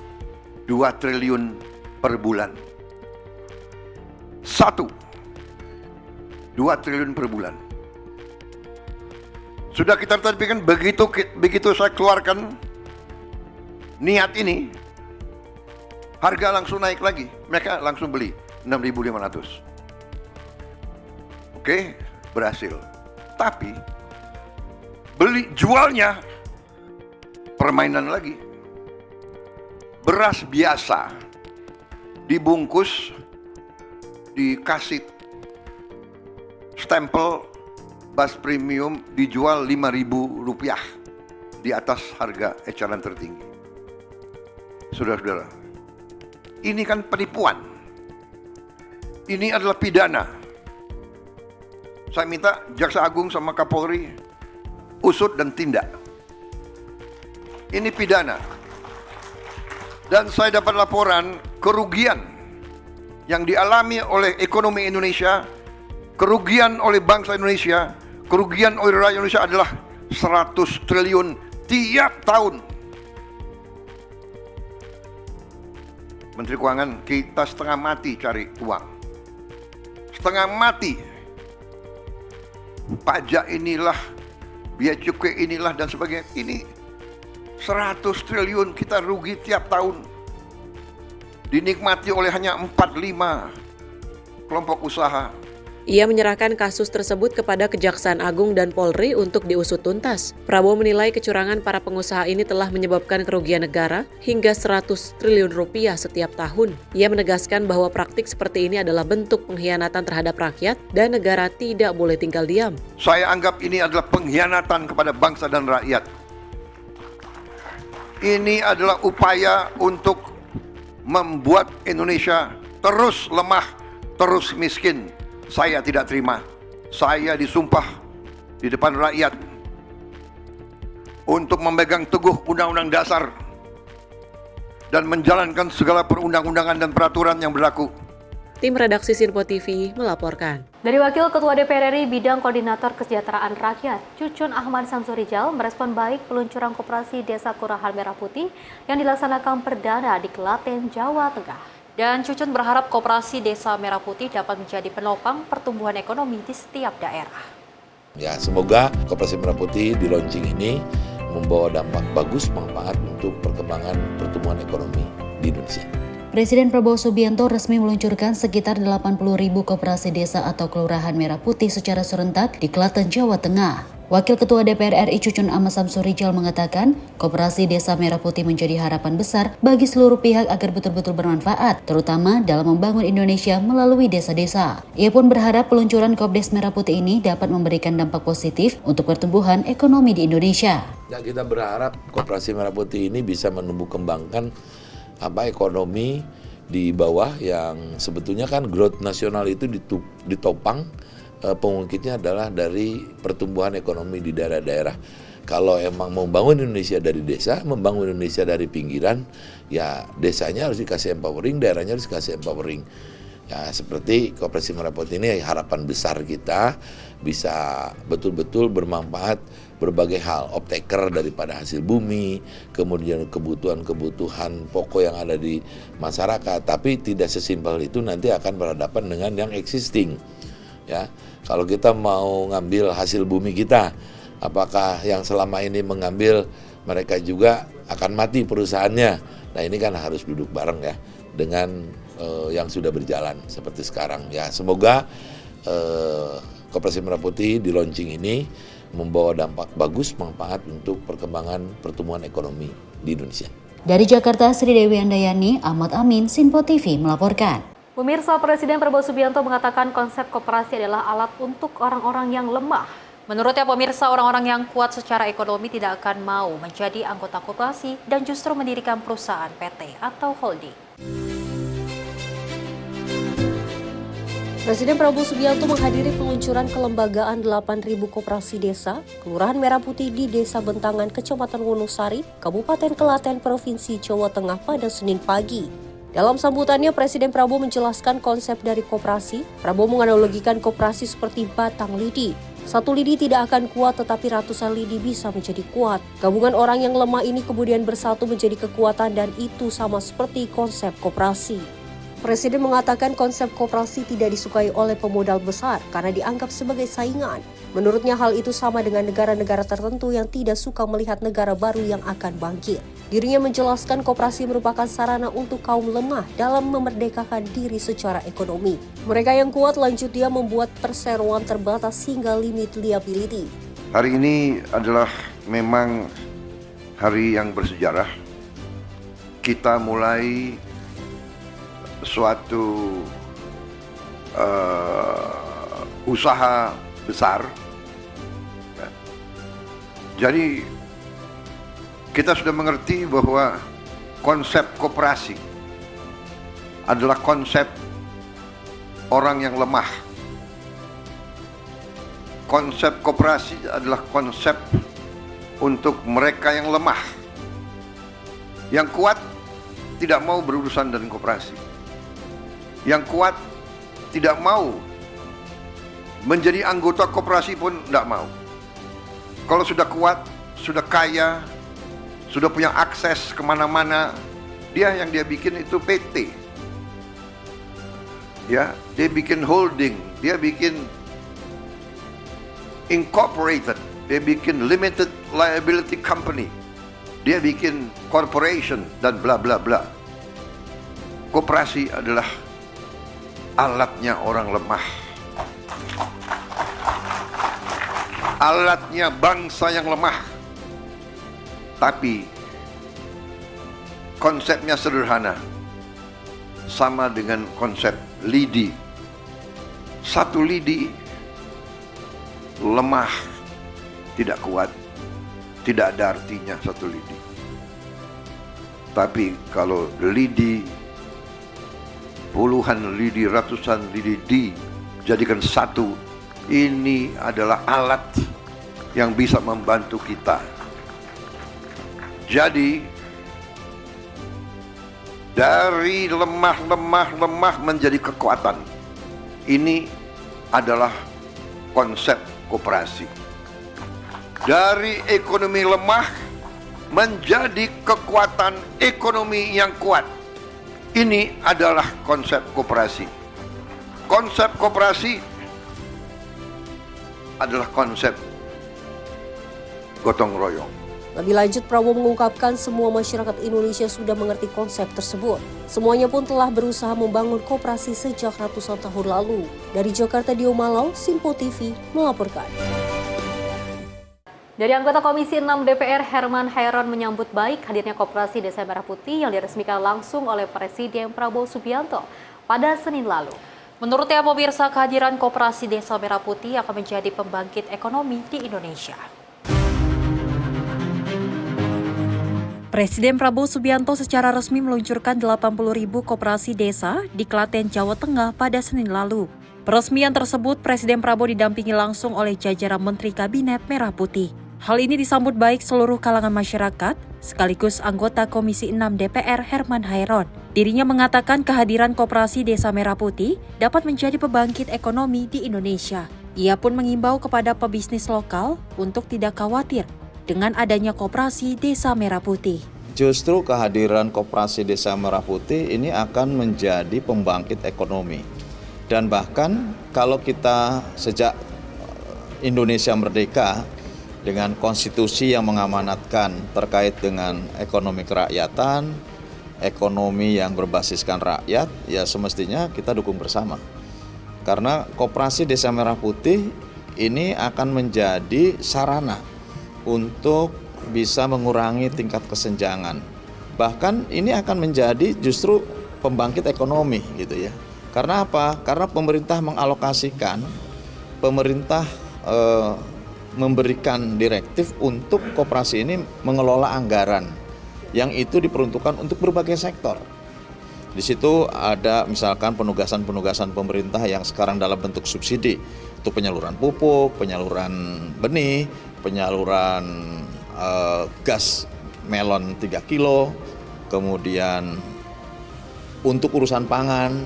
Speaker 14: 2 triliun per bulan. 2 triliun per bulan. Sudah kita terapkan, begitu saya keluarkan niat ini, harga langsung naik lagi. Mereka langsung beli 6.500. Oke, berhasil. Tapi jualnya permainan lagi. Beras biasa dibungkus, dikasih stempel beras premium, dijual Rp5.000 di atas harga eceran tertinggi. Saudara-saudara, ini kan penipuan. Ini adalah pidana. Saya minta Jaksa Agung sama Kapolri usut dan tindak. Ini pidana. Dan saya dapat laporan kerugian yang dialami oleh ekonomi Indonesia, kerugian oleh bangsa Indonesia, kerugian oleh rakyat Indonesia adalah 100 triliun tiap tahun. Menteri Keuangan, kita setengah mati cari uang. Setengah mati. Pajak inilah, biaya cukai inilah dan sebagainya. Ini 100 triliun kita rugi tiap tahun. Dinikmati oleh hanya 4-5 kelompok usaha.
Speaker 16: Ia menyerahkan kasus tersebut kepada Kejaksaan Agung dan Polri untuk diusut tuntas. Prabowo menilai kecurangan para pengusaha ini telah menyebabkan kerugian negara hingga 100 triliun rupiah setiap tahun. Ia menegaskan bahwa praktik seperti ini adalah bentuk pengkhianatan terhadap rakyat dan negara tidak boleh tinggal diam.
Speaker 14: Saya anggap ini adalah pengkhianatan kepada bangsa dan rakyat. Ini adalah upaya untuk membuat Indonesia terus lemah, terus miskin. Saya tidak terima. Saya disumpah di depan rakyat untuk memegang teguh Undang-Undang Dasar dan menjalankan segala perundang-undangan dan peraturan yang berlaku.
Speaker 16: Tim redaksi Sinpo TV melaporkan.
Speaker 2: Dari Wakil Ketua DPR RI Bidang Koordinator Kesejahteraan Rakyat, Cucun Ahmad Samsurijal merespon baik peluncuran Koperasi Desa Kelurahan Merah Putih yang dilaksanakan perdana di Klaten, Jawa Tengah.
Speaker 1: Dan Cucun berharap Koperasi Desa Merah Putih dapat menjadi penopang pertumbuhan ekonomi di setiap daerah.
Speaker 17: Ya, semoga Koperasi Merah Putih di launching ini membawa dampak bagus, manfaat untuk perkembangan pertumbuhan ekonomi di Indonesia.
Speaker 3: Presiden Prabowo Subianto resmi meluncurkan sekitar 80.000 koperasi desa atau kelurahan merah putih secara serentak di Klaten, Jawa Tengah. Wakil Ketua DPR RI Cucun Ahmad Samsurijal mengatakan, koperasi desa merah putih menjadi harapan besar bagi seluruh pihak agar betul-betul bermanfaat, terutama dalam membangun Indonesia melalui desa-desa. Ia pun berharap peluncuran Kopdes Merah Putih ini dapat memberikan dampak positif untuk pertumbuhan ekonomi di Indonesia.
Speaker 17: Ya, kita berharap Koperasi Merah Putih ini bisa menumbuh kembangkan ekonomi di bawah yang sebetulnya kan growth nasional itu ditopang pengungkitnya adalah dari pertumbuhan ekonomi di daerah-daerah. Kalau emang mau membangun Indonesia dari desa, membangun Indonesia dari pinggiran, ya desanya harus dikasih empowering, daerahnya harus dikasih empowering. Ya, seperti Koperasi Merah Putih ini harapan besar kita bisa betul-betul bermanfaat berbagai hal, off-taker daripada hasil bumi, kemudian kebutuhan-kebutuhan pokok yang ada di masyarakat, tapi tidak sesimpel itu, nanti akan berhadapan dengan yang existing. Ya, kalau kita mau ngambil hasil bumi kita, apakah yang selama ini mengambil mereka juga akan mati perusahaannya? Nah, ini kan harus duduk bareng ya dengan yang sudah berjalan seperti sekarang. Ya, semoga Koperasi Merah Putih di launching ini membawa dampak bagus, manfaat untuk perkembangan pertumbuhan ekonomi di Indonesia.
Speaker 3: Dari Jakarta, Sri Dewi Andayani, Ahmad Amin, Sinpo TV melaporkan.
Speaker 2: Pemirsa, Presiden Prabowo Subianto mengatakan konsep koperasi adalah alat untuk orang-orang yang lemah.
Speaker 1: Menurutnya pemirsa, orang-orang yang kuat secara ekonomi tidak akan mau menjadi anggota koperasi dan justru mendirikan perusahaan PT atau holding.
Speaker 8: Presiden Prabowo Subianto menghadiri peluncuran kelembagaan 8.000 koperasi desa, Kelurahan Merah Putih di Desa Bentangan, Kecamatan Wonosari, Kabupaten Klaten, Provinsi Jawa Tengah pada Senin pagi. Dalam sambutannya, Presiden Prabowo menjelaskan konsep dari koperasi. Prabowo menganalogikan koperasi seperti batang lidi. Satu lidi tidak akan kuat, tetapi ratusan lidi bisa menjadi kuat. Gabungan orang yang lemah ini kemudian bersatu menjadi kekuatan, dan itu sama seperti konsep koperasi. Presiden mengatakan konsep koperasi tidak disukai oleh pemodal besar karena dianggap sebagai saingan. Menurutnya hal itu sama dengan negara-negara tertentu yang tidak suka melihat negara baru yang akan bangkit. Dirinya menjelaskan koperasi merupakan sarana untuk kaum lemah dalam memerdekakan diri secara ekonomi. Mereka yang kuat, lanjut dia, membuat perseroan terbatas hingga limit liability.
Speaker 14: Hari ini adalah memang hari yang bersejarah. Kita mulai suatu usaha besar. Jadi kita sudah mengerti bahwa konsep koperasi adalah konsep orang yang lemah. Konsep koperasi adalah konsep untuk mereka yang lemah. Yang kuat tidak mau berurusan dengan koperasi. Yang kuat tidak mau menjadi anggota koperasi pun tidak mau. Kalau sudah kuat, sudah kaya, sudah punya akses kemana-mana, dia bikin itu PT. Ya, dia bikin holding, dia bikin incorporated, dia bikin limited liability company, dia bikin corporation dan bla bla bla. Koperasi adalah alatnya orang lemah, alatnya bangsa yang lemah. Tapi konsepnya sederhana, sama dengan konsep lidi. Satu lidi lemah, tidak kuat, tidak ada artinya satu lidi. Tapi kalau lidi, puluhan lidi, ratusan lidi dijadikan satu, ini adalah alat yang bisa membantu kita. Jadi Dari lemah menjadi kekuatan. Ini adalah konsep koperasi. Dari ekonomi lemah menjadi kekuatan ekonomi yang kuat. Ini adalah konsep koperasi. Konsep koperasi adalah konsep gotong royong.
Speaker 8: Lebih lanjut, Prabowo mengungkapkan semua masyarakat Indonesia sudah mengerti konsep tersebut. Semuanya pun telah berusaha membangun koperasi sejak ratusan tahun lalu. Dari Jakarta, Dio Malau, Simpo TV melaporkan.
Speaker 2: Dari anggota Komisi 6 DPR, Herman Hairon menyambut baik hadirnya Koperasi Desa Merah Putih yang diresmikan langsung oleh Presiden Prabowo Subianto pada Senin lalu.
Speaker 1: Menurutnya, pemirsa, kehadiran Koperasi Desa Merah Putih akan menjadi pembangkit ekonomi di Indonesia. Presiden Prabowo Subianto secara resmi meluncurkan 80.000 koperasi desa di Klaten, Jawa Tengah pada Senin lalu. Peresmian tersebut Presiden Prabowo didampingi langsung oleh jajaran Menteri Kabinet Merah Putih. Hal ini disambut baik seluruh kalangan masyarakat, sekaligus anggota Komisi 6 DPR Herman Hairon. Dirinya mengatakan kehadiran Koperasi Desa Merah Putih dapat menjadi pembangkit ekonomi di Indonesia. Ia pun mengimbau kepada pebisnis lokal untuk tidak khawatir dengan adanya Koperasi Desa Merah Putih.
Speaker 18: Justru kehadiran Koperasi Desa Merah Putih ini akan menjadi pembangkit ekonomi. Dan bahkan kalau kita sejak Indonesia merdeka dengan konstitusi yang mengamanatkan terkait dengan ekonomi kerakyatan, ekonomi yang berbasiskan rakyat, ya semestinya kita dukung bersama. Karena Koperasi Desa Merah Putih ini akan menjadi sarana untuk bisa mengurangi tingkat kesenjangan. Bahkan ini akan menjadi justru pembangkit ekonomi gitu ya. Karena apa? Karena pemerintah mengalokasikan, pemerintah memberikan direktif untuk koperasi ini mengelola anggaran yang itu diperuntukkan untuk berbagai sektor. Di situ ada misalkan penugasan-penugasan pemerintah yang sekarang dalam bentuk subsidi untuk penyaluran pupuk, penyaluran benih, penyaluran gas melon 3 kilo, kemudian untuk urusan pangan,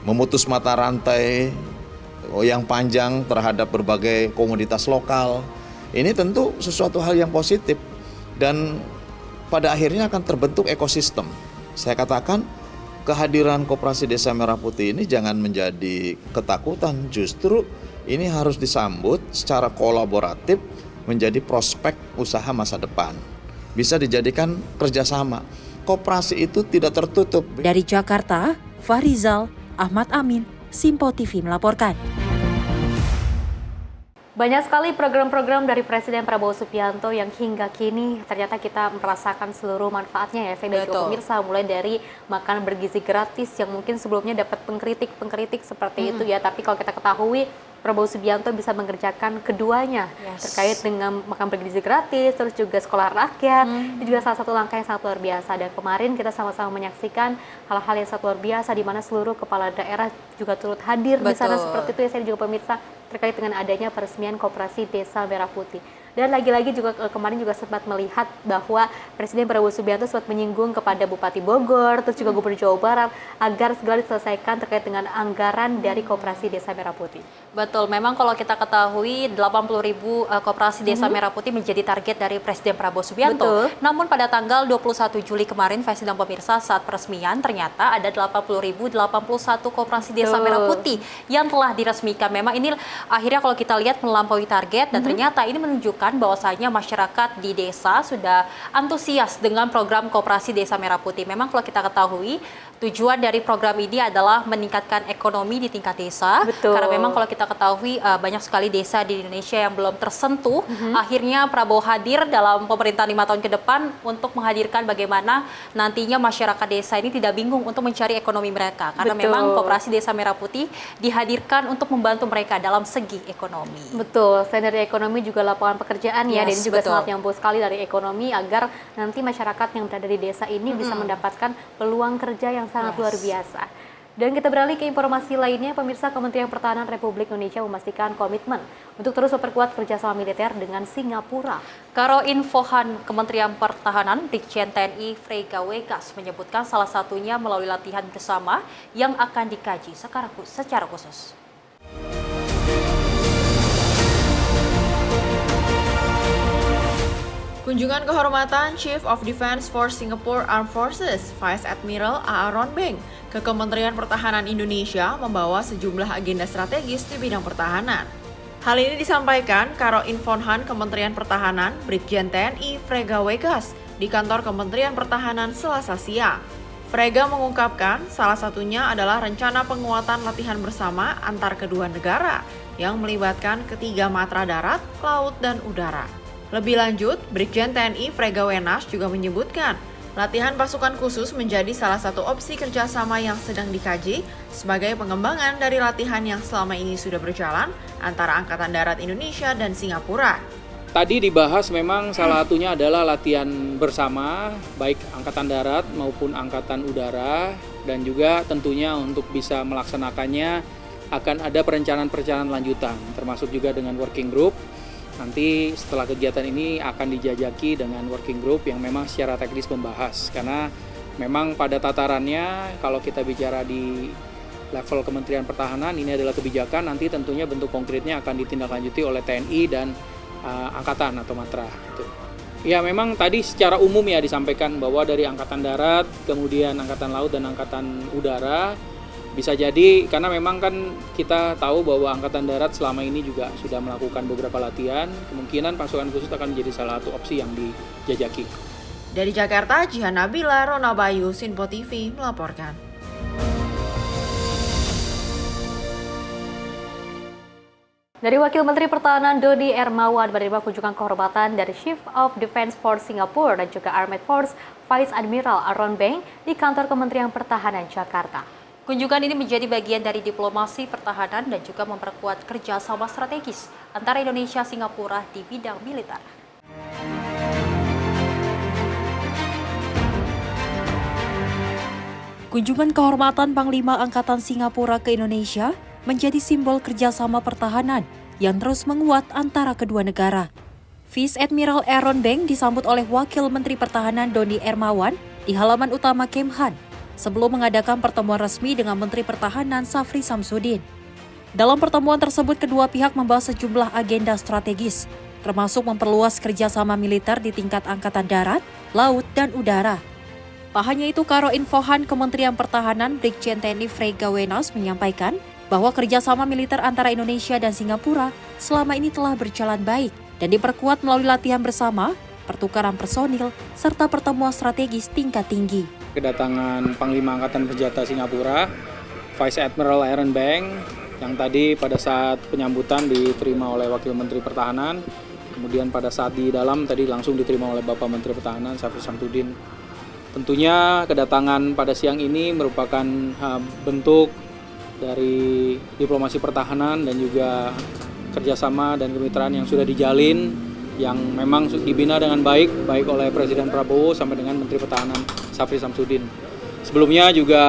Speaker 18: memutus mata rantai yang panjang terhadap berbagai komoditas lokal. Ini tentu sesuatu hal yang positif dan pada akhirnya akan terbentuk ekosistem. Saya katakan kehadiran Koperasi Desa Merah Putih ini jangan menjadi ketakutan, justru ini harus disambut secara kolaboratif menjadi prospek usaha masa depan. Bisa dijadikan kerjasama. Koperasi itu tidak tertutup.
Speaker 1: Dari Jakarta, Fahrizal, Ahmad Amin, Simpo TV melaporkan.
Speaker 2: Banyak sekali program-program dari Presiden Prabowo Subianto yang hingga kini ternyata kita merasakan seluruh manfaatnya ya, saya dan juga pemirsa, mulai dari makan bergizi gratis yang mungkin sebelumnya dapat pengkritik seperti itu ya, tapi kalau kita ketahui Prabowo Subianto bisa mengerjakan keduanya terkait dengan makan bergizi gratis, terus juga sekolah rakyat, itu juga salah satu langkah yang sangat luar biasa. Dan kemarin kita sama-sama menyaksikan hal-hal yang sangat luar biasa di mana seluruh kepala daerah juga turut hadir di sana seperti itu ya, saya juga pemirsa, terkait dengan adanya peresmian Koperasi Desa Merah Putih. Dan lagi-lagi juga kemarin juga sempat melihat bahwa Presiden Prabowo Subianto sempat menyinggung kepada Bupati Bogor, terus juga Gubernur Jawa Barat agar segera diselesaikan terkait dengan anggaran dari Koperasi Desa Merah Putih.
Speaker 1: Betul, memang kalau kita ketahui 80.000 Koperasi Desa Merah Putih menjadi target dari Presiden Prabowo Subianto.
Speaker 2: Betul.
Speaker 1: Namun pada tanggal 21 Juli kemarin, Presiden pemirsa, saat peresmian ternyata ada 80.081 Koperasi Desa Merah Putih yang telah diresmikan. Memang ini akhirnya kalau kita lihat melampaui target dan ternyata ini menunjukkan bahwasanya masyarakat di desa sudah antusias dengan program Koperasi Desa Merah Putih. Memang kalau kita ketahui tujuan dari program ini adalah meningkatkan ekonomi di tingkat desa.
Speaker 2: Betul.
Speaker 1: Karena memang kalau kita ketahui banyak sekali desa di Indonesia yang belum tersentuh. Akhirnya Prabowo hadir dalam pemerintahan 5 tahun ke depan untuk menghadirkan bagaimana nantinya masyarakat desa ini tidak bingung untuk mencari ekonomi mereka. Karena memang Koperasi Desa Merah Putih dihadirkan untuk membantu mereka dalam segi ekonomi.
Speaker 2: Betul, selain dari ekonomi juga lapangan pekerjaan ya, dan ini juga sangat nyambung sekali dari ekonomi agar nanti masyarakat yang berada di desa ini bisa mendapatkan peluang kerja yang sangat luar biasa. Dan kita beralih ke informasi lainnya, pemirsa. Kementerian Pertahanan Republik Indonesia memastikan komitmen untuk terus memperkuat kerjasama militer dengan Singapura.
Speaker 1: Karo Infohan Kementerian Pertahanan, Brigjen TNI Frega Wegas menyebutkan salah satunya melalui latihan bersama yang akan dikaji secara khusus.
Speaker 15: Kunjungan kehormatan Chief of Defense for Singapore Armed Forces, Vice Admiral Aaron Beng, ke Kementerian Pertahanan Indonesia membawa sejumlah agenda strategis di bidang pertahanan. Hal ini disampaikan Karo Infohan Kementerian Pertahanan, Brigjen TNI Frega Wegas di kantor Kementerian Pertahanan Selasa siang. Frega mengungkapkan salah satunya adalah rencana penguatan latihan bersama antar kedua negara yang melibatkan ketiga matra darat, laut, dan udara. Lebih lanjut, Brigjen TNI Frega Wenas juga menyebutkan latihan pasukan khusus menjadi salah satu opsi kerjasama yang sedang dikaji sebagai pengembangan dari latihan yang selama ini sudah berjalan antara Angkatan Darat Indonesia dan Singapura.
Speaker 19: Tadi dibahas memang salah satunya adalah latihan bersama, baik Angkatan Darat maupun Angkatan Udara, dan juga tentunya untuk bisa melaksanakannya akan ada perencanaan lanjutan, termasuk juga dengan working group. Nanti setelah kegiatan ini akan dijajaki dengan working group yang memang secara teknis membahas. Karena memang pada tatarannya kalau kita bicara di level Kementerian Pertahanan ini adalah kebijakan, nanti tentunya bentuk konkretnya akan ditindaklanjuti oleh TNI dan Angkatan atau Matra. Ya memang tadi secara umum ya disampaikan bahwa dari Angkatan Darat, kemudian Angkatan Laut dan Angkatan Udara, bisa jadi karena memang kan kita tahu bahwa Angkatan Darat selama ini juga sudah melakukan beberapa latihan, kemungkinan pasukan khusus akan menjadi salah satu opsi yang dijajaki.
Speaker 15: Dari Jakarta, Jihan Nabila, Rona Bayu, Sinpo TV melaporkan.
Speaker 2: Dari Wakil Menteri Pertahanan Doni Hermawan menerima kunjungan kehormatan dari Chief of Defense Force Singapore dan juga Armed Force Vice Admiral Aaron Beng di kantor Kementerian Pertahanan Jakarta.
Speaker 1: Kunjungan ini menjadi bagian dari diplomasi pertahanan dan juga memperkuat kerjasama strategis antara Indonesia dan Singapura di bidang militer.
Speaker 20: Kunjungan kehormatan Panglima Angkatan Singapura ke Indonesia menjadi simbol kerjasama pertahanan yang terus menguat antara kedua negara. Vice Admiral Aaron Beng disambut oleh Wakil Menteri Pertahanan Doni Hermawan di halaman utama Kemhan sebelum mengadakan pertemuan resmi dengan Menteri Pertahanan Safri Samsudin. Dalam pertemuan tersebut, kedua pihak membahas sejumlah agenda strategis, termasuk memperluas kerjasama militer di tingkat Angkatan Darat, Laut, dan Udara. Tak hanya itu, Karo Infohan Kementerian Pertahanan Brigjen TNI Frega Wenas menyampaikan bahwa kerjasama militer antara Indonesia dan Singapura selama ini telah berjalan baik dan diperkuat melalui latihan bersama, pertukaran personil, serta pertemuan strategis tingkat tinggi.
Speaker 19: Kedatangan Panglima Angkatan Bersenjata Singapura, Vice Admiral Aaron Beng, yang tadi pada saat penyambutan diterima oleh Wakil Menteri Pertahanan, kemudian pada saat di dalam tadi langsung diterima oleh Bapak Menteri Pertahanan Safri Samsudin. Tentunya kedatangan pada siang ini merupakan bentuk dari diplomasi pertahanan dan juga kerjasama dan kemitraan yang sudah dijalin, yang memang dibina dengan baik oleh Presiden Prabowo sampai dengan Menteri Pertahanan Safri Samsudin. Sebelumnya juga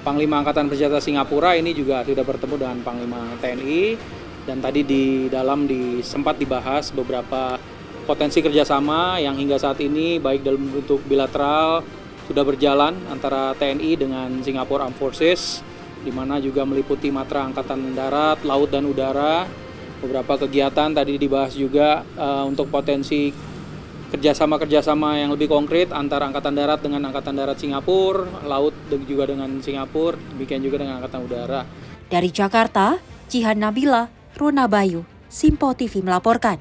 Speaker 19: Panglima Angkatan Bersenjata Singapura ini juga sudah bertemu dengan Panglima TNI, dan tadi di dalam sempat dibahas beberapa potensi kerjasama yang hingga saat ini baik dalam bentuk bilateral sudah berjalan antara TNI dengan Singapore Armed Forces, di mana juga meliputi matra Angkatan Darat, Laut, dan Udara. Beberapa kegiatan tadi dibahas juga untuk potensi kerjasama yang lebih konkret antara Angkatan Darat dengan Angkatan Darat Singapura, Laut dan juga dengan Singapura, demikian juga dengan Angkatan Udara.
Speaker 20: Dari Jakarta, Jihan Nabila, Rona Bayu, Sinpo TV melaporkan.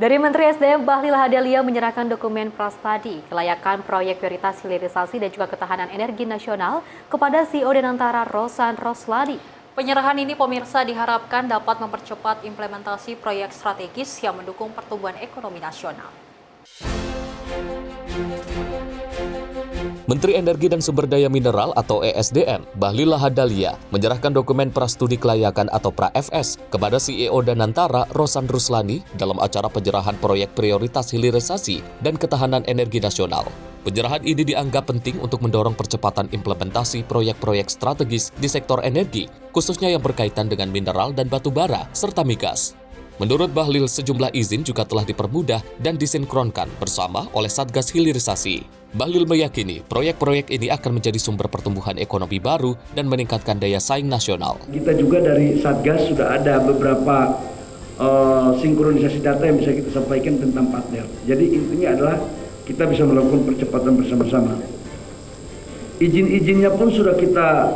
Speaker 2: Dari Menteri SDM Bahlil Lahadalia menyerahkan dokumen prastadi kelayakan proyek prioritas hilirisasi dan juga ketahanan energi nasional kepada CEO Danantara Rosan Rosladi.
Speaker 1: Penyerahan ini pemirsa diharapkan dapat mempercepat implementasi proyek strategis yang mendukung pertumbuhan ekonomi nasional.
Speaker 13: Menteri Energi dan Sumber Daya Mineral atau ESDM, Bahlil Lahadalia, menyerahkan dokumen Prastudi Kelayakan atau Pra-FS kepada CEO Danantara, Rosan Ruslani, dalam acara penyerahan proyek prioritas hilirisasi dan ketahanan energi nasional. Penyerahan ini dianggap penting untuk mendorong percepatan implementasi proyek-proyek strategis di sektor energi, khususnya yang berkaitan dengan mineral dan batu bara, serta migas. Menurut Bahlil, sejumlah izin juga telah dipermudah dan disinkronkan bersama oleh Satgas Hilirisasi. Bahlil meyakini proyek-proyek ini akan menjadi sumber pertumbuhan ekonomi baru dan meningkatkan daya saing nasional.
Speaker 21: Kita juga dari Satgas sudah ada beberapa sinkronisasi data yang bisa kita sampaikan tentang partner. Jadi intinya adalah kita bisa melakukan percepatan bersama-sama. Izin-izinnya pun sudah kita,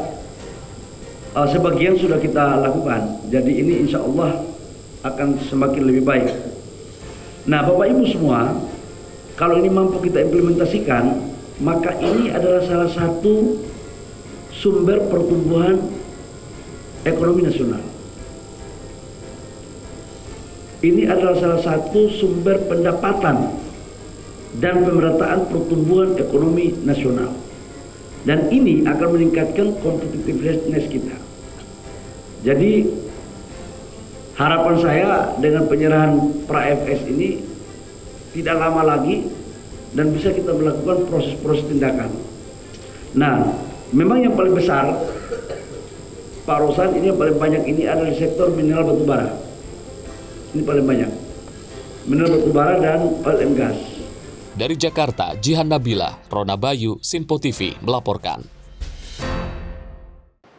Speaker 21: sebagian sudah kita lakukan. Jadi ini insya Allah akan semakin lebih baik. Nah, Bapak Ibu semua, kalau ini mampu kita implementasikan, maka ini adalah salah satu sumber pertumbuhan ekonomi nasional. Ini adalah salah satu sumber pendapatan dan pemerataan pertumbuhan ekonomi nasional. Dan ini akan meningkatkan competitiveness kita. Jadi harapan saya dengan penyerahan Pra-FS ini tidak lama lagi dan bisa kita melakukan proses-proses tindakan. Nah, memang yang paling besar, Pak Rosan, ini yang paling banyak ini adalah di sektor mineral batubara. Ini paling banyak. Mineral batubara dan oil and gas.
Speaker 13: Dari Jakarta, Jihan Nabila, Rona Bayu, Simpo TV melaporkan.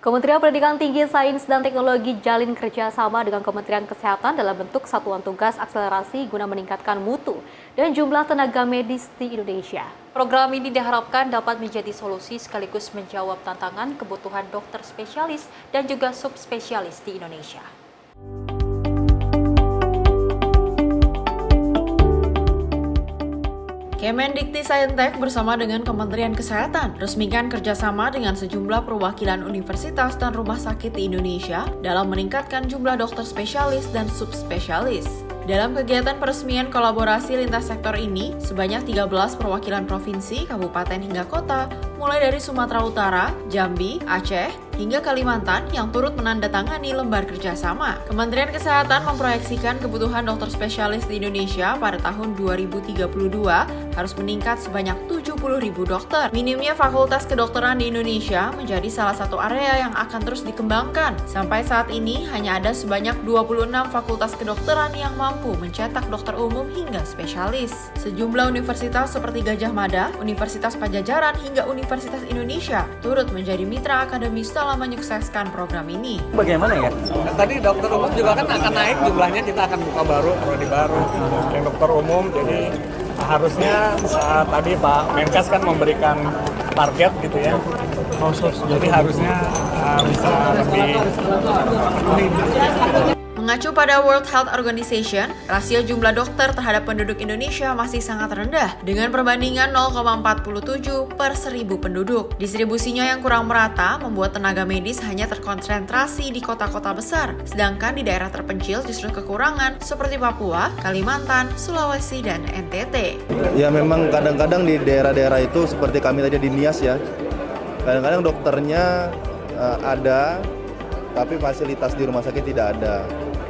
Speaker 2: Kementerian Pendidikan Tinggi, Sains, dan Teknologi jalin kerjasama dengan Kementerian Kesehatan dalam bentuk satuan tugas akselerasi guna meningkatkan mutu dan jumlah tenaga medis di Indonesia.
Speaker 1: Program ini diharapkan dapat menjadi solusi sekaligus menjawab tantangan kebutuhan dokter spesialis dan juga subspesialis di Indonesia.
Speaker 15: Kemendikti-Saintek bersama dengan Kementerian Kesehatan resmikan kerjasama dengan sejumlah perwakilan universitas dan rumah sakit di Indonesia dalam meningkatkan jumlah dokter spesialis dan subspesialis. Dalam kegiatan peresmian kolaborasi lintas sektor ini, sebanyak 13 perwakilan provinsi, kabupaten hingga kota, mulai dari Sumatera Utara, Jambi, Aceh, hingga Kalimantan yang turut menandatangani lembar kerjasama. Kementerian Kesehatan memproyeksikan kebutuhan dokter spesialis di Indonesia pada tahun 2032 harus meningkat sebanyak 70.000 dokter. Minimnya fakultas kedokteran di Indonesia menjadi salah satu area yang akan terus dikembangkan. Sampai saat ini hanya ada sebanyak 26 fakultas kedokteran yang mampu mencetak dokter umum hingga spesialis. Sejumlah universitas seperti Gajah Mada, Universitas Pajajaran hingga Universitas Indonesia turut menjadi mitra akademis dalam menyukseskan program ini.
Speaker 9: Bagaimana ya? Tadi dokter umum juga kan akan naik jumlahnya, kita akan buka baru, prodi baru yang dokter umum. Jadi harusnya tadi Pak Menkes kan memberikan target gitu ya. Jadi harusnya bisa lebih.
Speaker 15: Mengacu pada World Health Organization, rasio jumlah dokter terhadap penduduk Indonesia masih sangat rendah dengan perbandingan 0,47 per 1000 penduduk. Distribusinya yang kurang merata membuat tenaga medis hanya terkonsentrasi di kota-kota besar, sedangkan di daerah terpencil justru kekurangan seperti Papua, Kalimantan, Sulawesi, dan NTT.
Speaker 22: Ya memang kadang-kadang di daerah-daerah itu seperti kami tadi di Nias ya, kadang-kadang dokternya ada, tapi fasilitas di rumah sakit tidak ada.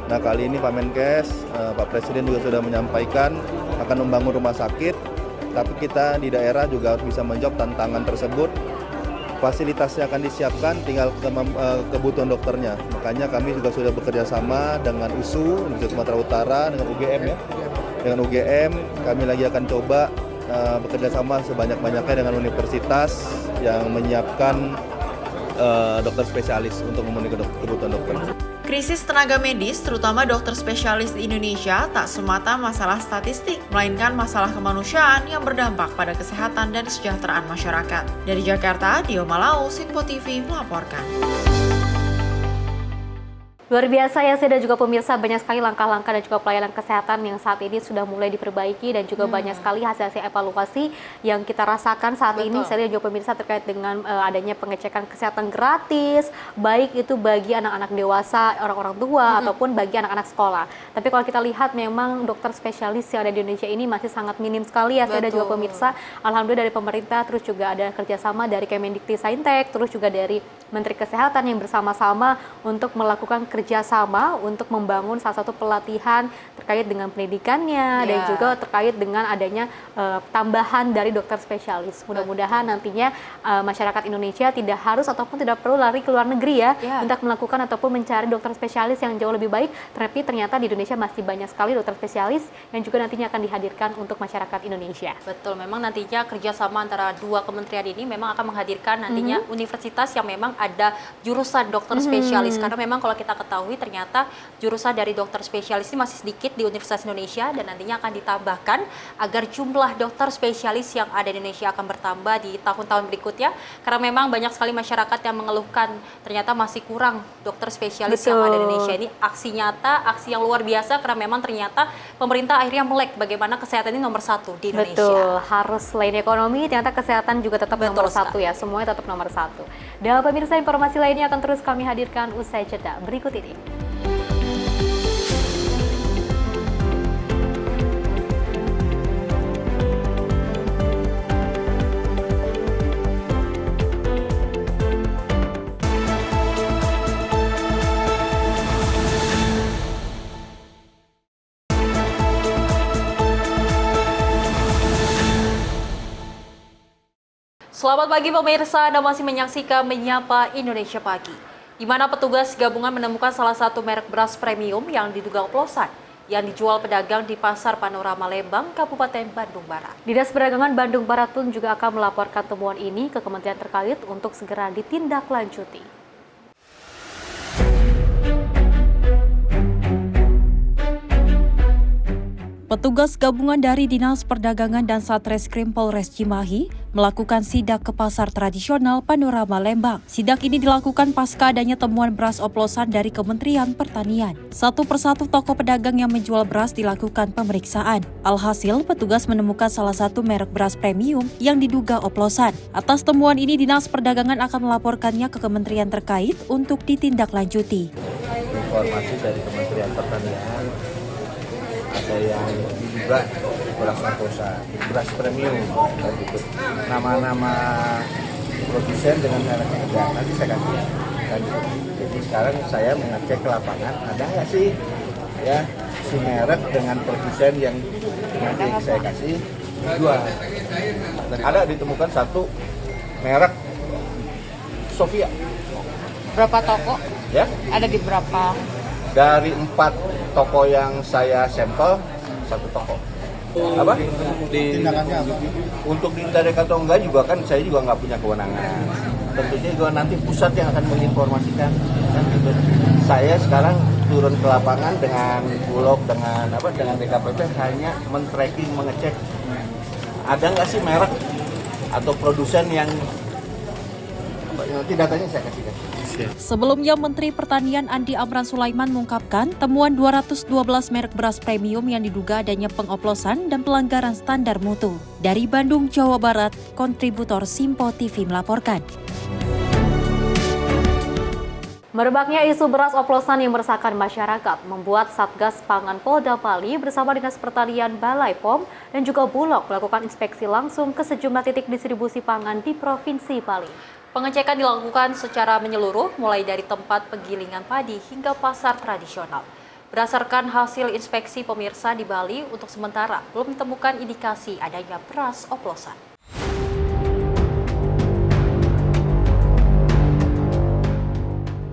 Speaker 22: Nah kali ini Pak Menkes, Pak Presiden juga sudah menyampaikan akan membangun rumah sakit, tapi kita di daerah juga harus bisa menjawab tantangan tersebut. Fasilitasnya akan disiapkan, tinggal kebutuhan dokternya. Makanya kami juga sudah bekerja sama dengan USU, Universitas Sumatera Utara, dengan UGM ya. Dengan UGM kami lagi akan coba bekerja sama sebanyak-banyaknya dengan universitas yang menyiapkan dokter spesialis untuk memenuhi kebutuhan dokter.
Speaker 15: Krisis tenaga medis, terutama dokter spesialis di Indonesia, tak semata masalah statistik, melainkan masalah kemanusiaan yang berdampak pada kesehatan dan kesejahteraan masyarakat. Dari Jakarta, Dio Malau, Simpo TV melaporkan.
Speaker 2: Luar biasa ya Saya dan juga pemirsa, banyak sekali langkah-langkah dan juga pelayanan kesehatan yang saat ini sudah mulai diperbaiki dan juga banyak sekali hasil-hasil evaluasi yang kita rasakan saat ini Saya dan juga pemirsa terkait dengan adanya pengecekan kesehatan gratis, baik itu bagi anak-anak dewasa, orang-orang tua ataupun bagi anak-anak sekolah. Tapi kalau kita lihat memang dokter spesialis yang ada di Indonesia ini masih sangat minim sekali ya Saya dan juga pemirsa. Alhamdulillah dari pemerintah, terus juga ada kerjasama dari Kemendikti-Saintek, terus juga dari Menteri Kesehatan yang bersama-sama untuk melakukan kerjasama untuk membangun salah satu pelatihan terkait dengan pendidikannya dan juga terkait dengan adanya tambahan dari dokter spesialis. Mudah-mudahan nantinya masyarakat Indonesia tidak harus ataupun tidak perlu lari ke luar negeri ya untuk melakukan ataupun mencari dokter spesialis yang jauh lebih baik. Tapi ternyata di Indonesia masih banyak sekali dokter spesialis yang juga nantinya akan dihadirkan untuk masyarakat Indonesia.
Speaker 1: Betul, memang nantinya kerjasama antara dua kementerian ini memang akan menghadirkan nantinya universitas yang memang ada jurusan dokter spesialis. Karena memang kalau kita ketahui ternyata jurusan dari dokter spesialis ini masih sedikit di Universitas Indonesia dan nantinya akan ditambahkan agar jumlah dokter spesialis yang ada di Indonesia akan bertambah di tahun-tahun berikutnya. Karena memang banyak sekali masyarakat yang mengeluhkan ternyata masih kurang dokter spesialis yang ada di Indonesia. Ini aksi nyata, aksi yang luar biasa karena memang ternyata pemerintah akhirnya melek bagaimana kesehatan ini nomor satu di Indonesia.
Speaker 2: Betul, harus selain ekonomi ternyata kesehatan juga tetap nomor satu ya, semuanya tetap nomor satu. Dan pemirsa, informasi lainnya akan terus kami hadirkan usai jeda berikut ini.
Speaker 1: Selamat pagi pemirsa, Anda masih menyaksikan Menyapa Indonesia Pagi, di mana petugas gabungan menemukan salah satu merek beras premium yang diduga oplosan yang dijual pedagang di Pasar Panorama Lembang, Kabupaten Bandung Barat.
Speaker 2: Dinas Perdagangan Bandung Barat pun juga akan melaporkan temuan ini ke kementerian terkait untuk segera ditindaklanjuti.
Speaker 20: Petugas gabungan dari Dinas Perdagangan dan Satreskrim Polres Cimahi melakukan sidak ke pasar tradisional Panorama Lembang. Sidak ini dilakukan pasca adanya temuan beras oplosan dari Kementerian Pertanian. Satu persatu toko pedagang yang menjual beras dilakukan pemeriksaan. Alhasil, petugas menemukan salah satu merek beras premium yang diduga oplosan. Atas temuan ini, Dinas Perdagangan akan melaporkannya ke kementerian terkait untuk ditindaklanjuti.
Speaker 11: Informasi dari Kementerian Pertanian ada yang diduga beras oplosan, beras premium, dan itu nama-nama produsen dengan mereknya ada. Nanti saya kasih. Jadi sekarang saya mengecek ke lapangan, ada nggak sih ya si merek dengan produsen yang nanti saya kasih jual. Ada ditemukan satu merek Sofia.
Speaker 4: Berapa toko?
Speaker 11: Ya?
Speaker 4: Ada di berapa?
Speaker 11: Dari 4 toko yang saya sampel, 1 toko. Apa? Untuk ditindak atau enggak juga kan saya juga nggak punya kewenangan. Tentunya juga nanti pusat yang akan menginformasikan. Kan gitu. Saya sekarang turun ke lapangan dengan Bulog, dengan DKPP hanya men-tracking, mengecek ada nggak sih merek atau produsen yang nanti datanya saya kasihkan.
Speaker 20: Sebelumnya, Menteri Pertanian Andi Amran Sulaiman mengungkapkan temuan 212 merek beras premium yang diduga adanya pengoplosan dan pelanggaran standar mutu. Dari Bandung, Jawa Barat, kontributor Simpo TV melaporkan.
Speaker 2: Merebaknya isu beras oplosan yang meresahkan masyarakat membuat Satgas Pangan Polda Bali bersama Dinas Pertanian Balai POM dan juga Bulog melakukan inspeksi langsung ke sejumlah titik distribusi pangan di Provinsi Bali.
Speaker 1: Pengecekan dilakukan secara menyeluruh, mulai dari tempat penggilingan padi hingga pasar tradisional. Berdasarkan hasil inspeksi pemirsa di Bali, untuk sementara belum ditemukan indikasi adanya beras oplosan.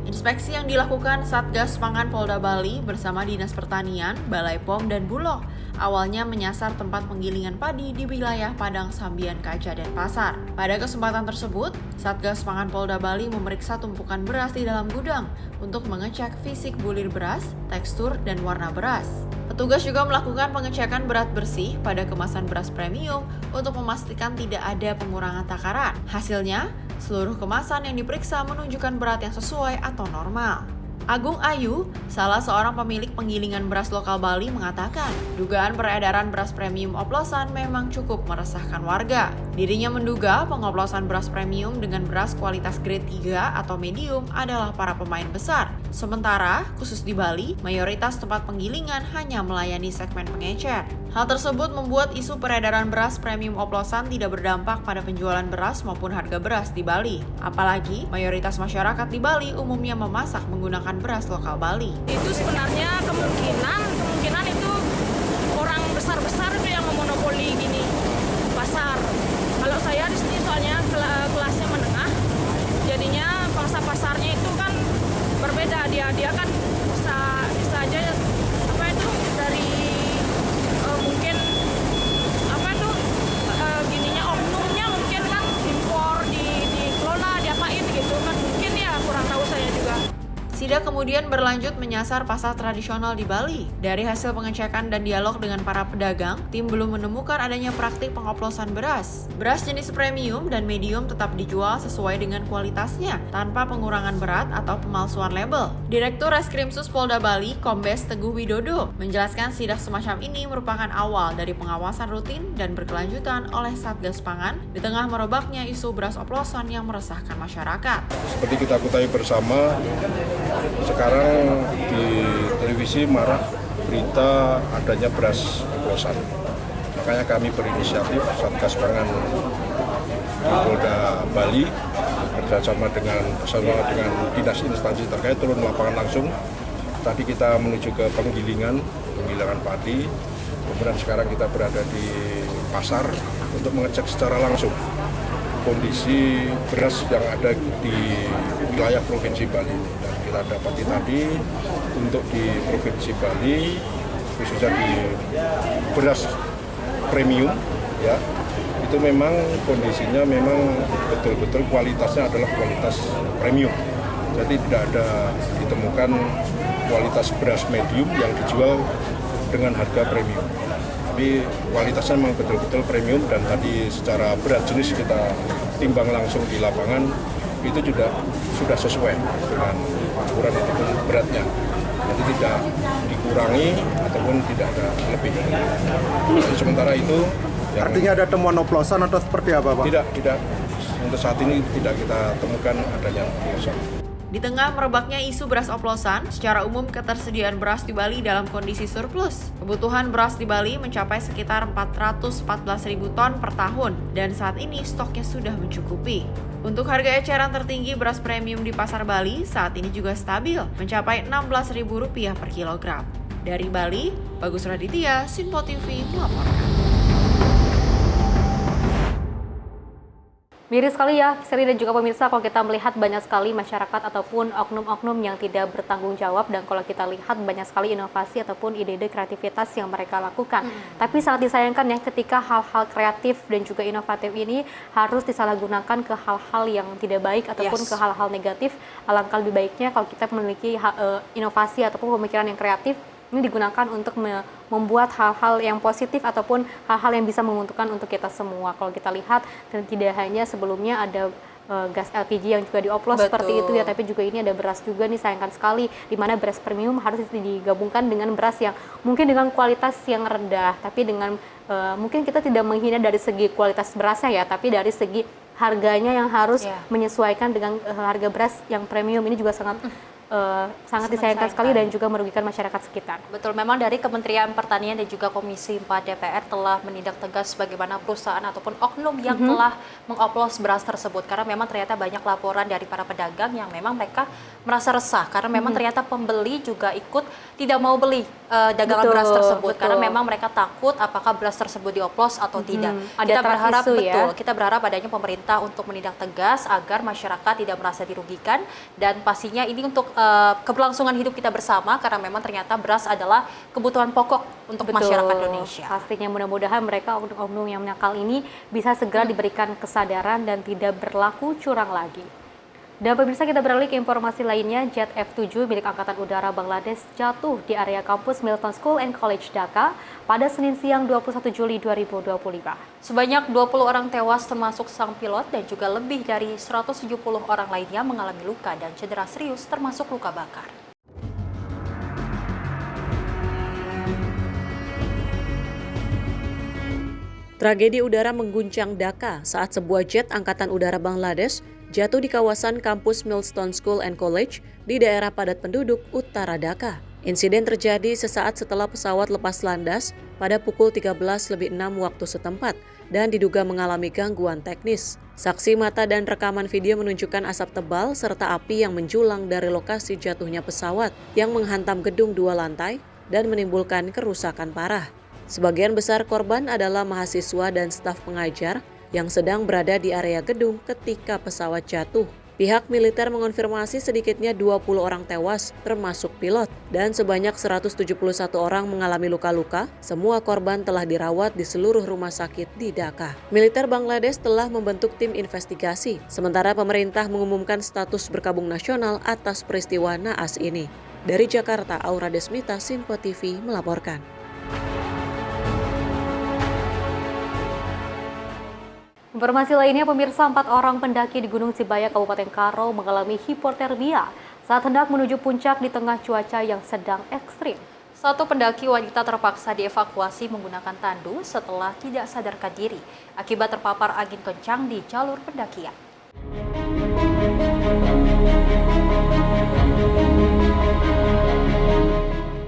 Speaker 15: Inspeksi yang dilakukan Satgas Pangan Polda Bali bersama Dinas Pertanian, Balai POM, dan Bulog awalnya menyasar tempat penggilingan padi di wilayah Padang, Sambian, Kaca, dan Pasar. Pada kesempatan tersebut, Satgas Pangan Polda Bali memeriksa tumpukan beras di dalam gudang untuk mengecek fisik bulir beras, tekstur, dan warna beras. Petugas juga melakukan pengecekan berat bersih pada kemasan beras premium untuk memastikan tidak ada pengurangan takaran. Hasilnya, seluruh kemasan yang diperiksa menunjukkan berat yang sesuai atau normal. Agung Ayu, salah seorang pemilik penggilingan beras lokal Bali, mengatakan dugaan peredaran beras premium oplosan memang cukup meresahkan warga. Dirinya menduga pengoplosan beras premium dengan beras kualitas grade 3 atau medium adalah para pemain besar. Sementara, khusus di Bali, mayoritas tempat penggilingan hanya melayani segmen pengecer. Hal tersebut membuat isu peredaran beras premium oplosan tidak berdampak pada penjualan beras maupun harga beras di Bali. Apalagi, mayoritas masyarakat di Bali umumnya memasak menggunakan beras lokal Bali.
Speaker 5: Itu sebenarnya kemungkinan itu orang besar-besar itu yang memonopoli gini pasar. Kalau saya di sini soalnya kelasnya menengah, jadinya pangsa pasarnya itu kan berbeda. Dia kan bisa aja apa itu dari mungkin apa itu gininya oknumnya mungkin kan impor dikelola diapain gitu kan, mungkin ya kurang tahu saya juga.
Speaker 15: Sidak kemudian berlanjut menyasar pasar tradisional di Bali. Dari hasil pengecekan dan dialog dengan para pedagang, tim belum menemukan adanya praktik pengoplosan beras. Beras jenis premium dan medium tetap dijual sesuai dengan kualitasnya, tanpa pengurangan berat atau pemalsuan label. Direktur Reskrimsus Polda Bali, Kombes Teguh Widodo, menjelaskan sidak semacam ini merupakan awal dari pengawasan rutin dan berkelanjutan oleh Satgas Pangan di tengah merebaknya isu beras oplosan yang meresahkan masyarakat.
Speaker 6: Seperti kita ketahui bersama, sekarang di televisi marak berita adanya beras oplosan. Makanya kami berinisiatif Satgas Pangan di Polda Bali bersama dengan dinas instansi terkait turun lapangan langsung. Tadi kita menuju ke penggilingan padi. Kemudian sekarang kita berada di pasar untuk mengecek secara langsung kondisi beras yang ada di wilayah Provinsi Bali ini. Dan kita dapati tadi untuk di Provinsi Bali, khususnya di beras premium, ya, itu memang kondisinya memang betul-betul kualitasnya adalah kualitas premium. Jadi tidak ada ditemukan kualitas beras medium yang dijual dengan harga premium. Tapi kualitasnya memang betul-betul premium, dan tadi secara berat jenis kita timbang langsung di lapangan itu juga sudah sesuai dengan ukuran ataupun beratnya. Jadi tidak dikurangi ataupun tidak ada lebih. Jadi sementara itu
Speaker 23: artinya ada temuan oplosan atau seperti apa, Pak?
Speaker 6: Tidak. Untuk saat ini tidak kita temukan adanya oplosan.
Speaker 15: Di tengah merebaknya isu beras oplosan, secara umum ketersediaan beras di Bali dalam kondisi surplus. Kebutuhan beras di Bali mencapai sekitar 414.000 ton per tahun, dan saat ini stoknya sudah mencukupi. Untuk harga eceran tertinggi beras premium di pasar Bali saat ini juga stabil, mencapai Rp16.000 per kilogram. Dari Bali, Bagus Raditya, Sinpo TV melaporkan.
Speaker 2: Miris sekali ya, Seri dan juga pemirsa, kalau kita melihat banyak sekali masyarakat ataupun oknum-oknum yang tidak bertanggung jawab, dan kalau kita lihat banyak sekali inovasi ataupun ide-ide kreativitas yang mereka lakukan. Tapi sangat disayangkan ya ketika hal-hal kreatif dan juga inovatif ini harus disalahgunakan ke hal-hal yang tidak baik ataupun ke hal-hal negatif. Alangkah lebih baiknya kalau kita memiliki inovasi ataupun pemikiran yang kreatif, ini digunakan untuk membuat hal-hal yang positif ataupun hal-hal yang bisa menguntungkan untuk kita semua. Kalau kita lihat, dan tidak hanya sebelumnya ada gas LPG yang juga dioplos seperti itu ya, tapi juga ini ada beras juga nih, sayangkan sekali, di mana beras premium harus digabungkan dengan beras yang mungkin dengan kualitas yang rendah, tapi dengan mungkin kita tidak menghina dari segi kualitas berasnya ya, tapi dari segi harganya yang harus menyesuaikan dengan harga beras yang premium. Ini juga sangat disayangkan sekali dan juga merugikan masyarakat sekitar.
Speaker 1: Betul, memang dari Kementerian Pertanian dan juga Komisi 4 DPR telah menindak tegas bagaimana perusahaan ataupun oknum yang telah mengoplos beras tersebut, karena memang ternyata banyak laporan dari para pedagang yang memang mereka merasa resah karena memang ternyata pembeli juga ikut tidak mau beli dagangan beras tersebut karena memang mereka takut apakah beras tersebut dioplos atau tidak. Kita berharap kita berharap adanya pemerintah untuk menindak tegas agar masyarakat tidak merasa dirugikan, dan pastinya ini untuk keberlangsungan hidup kita bersama, karena memang ternyata beras adalah kebutuhan pokok untuk masyarakat Indonesia.
Speaker 2: Pastinya mudah-mudahan mereka oknum-oknum yang nakal ini bisa segera diberikan kesadaran dan tidak berlaku curang lagi. Dan pemirsa, kita beralih ke informasi lainnya. Jet F-7 milik Angkatan Udara Bangladesh jatuh di area kampus Milton School and College Dhaka pada Senin siang 21 Juli 2025.
Speaker 1: Sebanyak 20 orang tewas termasuk sang pilot, dan juga lebih dari 170 orang lainnya mengalami luka dan cedera serius termasuk luka bakar.
Speaker 16: Tragedi udara mengguncang Dhaka saat sebuah jet Angkatan Udara Bangladesh jatuh di kawasan kampus Millstone School and College di daerah padat penduduk utara Dhaka. Insiden terjadi sesaat setelah pesawat lepas landas pada pukul 13:06 waktu setempat dan diduga mengalami gangguan teknis. Saksi mata dan rekaman video menunjukkan asap tebal serta api yang menjulang dari lokasi jatuhnya pesawat yang menghantam gedung 2 lantai dan menimbulkan kerusakan parah. Sebagian besar korban adalah mahasiswa dan staf pengajar yang sedang berada di area gedung ketika pesawat jatuh. Pihak militer mengonfirmasi sedikitnya 20 orang tewas, termasuk pilot, dan sebanyak 171 orang mengalami luka-luka. Semua korban telah dirawat di seluruh rumah sakit di Dhaka. Militer Bangladesh telah membentuk tim investigasi, sementara pemerintah mengumumkan status berkabung nasional atas peristiwa naas ini. Dari Jakarta, Aura Desmita, Simpo TV melaporkan.
Speaker 2: Informasi lainnya, pemirsa, 4 orang pendaki di Gunung Sibayak, Kabupaten Karo mengalami hipotermia saat hendak menuju puncak di tengah cuaca yang sedang ekstrim.
Speaker 1: Satu pendaki wanita terpaksa dievakuasi menggunakan tandu setelah tidak sadarkan diri akibat terpapar angin kencang di jalur pendakian.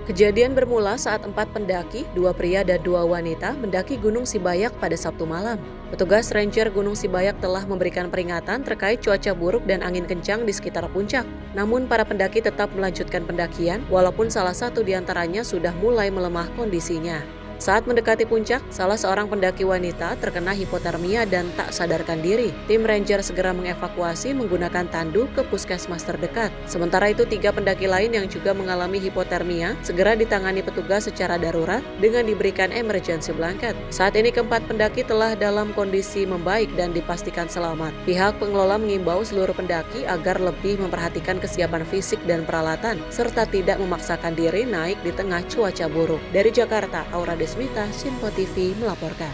Speaker 16: Kejadian bermula saat 4 pendaki, 2 pria dan 2 wanita, mendaki Gunung Sibayak pada Sabtu malam. Petugas Ranger Gunung Sibayak telah memberikan peringatan terkait cuaca buruk dan angin kencang di sekitar puncak. Namun para pendaki tetap melanjutkan pendakian, walaupun salah satu di antaranya sudah mulai melemah kondisinya. Saat mendekati puncak, salah seorang pendaki wanita terkena hipotermia dan tak sadarkan diri. Tim Ranger segera mengevakuasi menggunakan tandu ke puskesmas terdekat. Sementara itu, 3 pendaki lain yang juga mengalami hipotermia segera ditangani petugas secara darurat dengan diberikan emergency blanket. Saat ini keempat pendaki telah dalam kondisi membaik dan dipastikan selamat. Pihak pengelola mengimbau seluruh pendaki agar lebih memperhatikan kesiapan fisik dan peralatan, serta tidak memaksakan diri naik di tengah cuaca buruk. Dari Jakarta, Aura Desmita, Simpo TV melaporkan.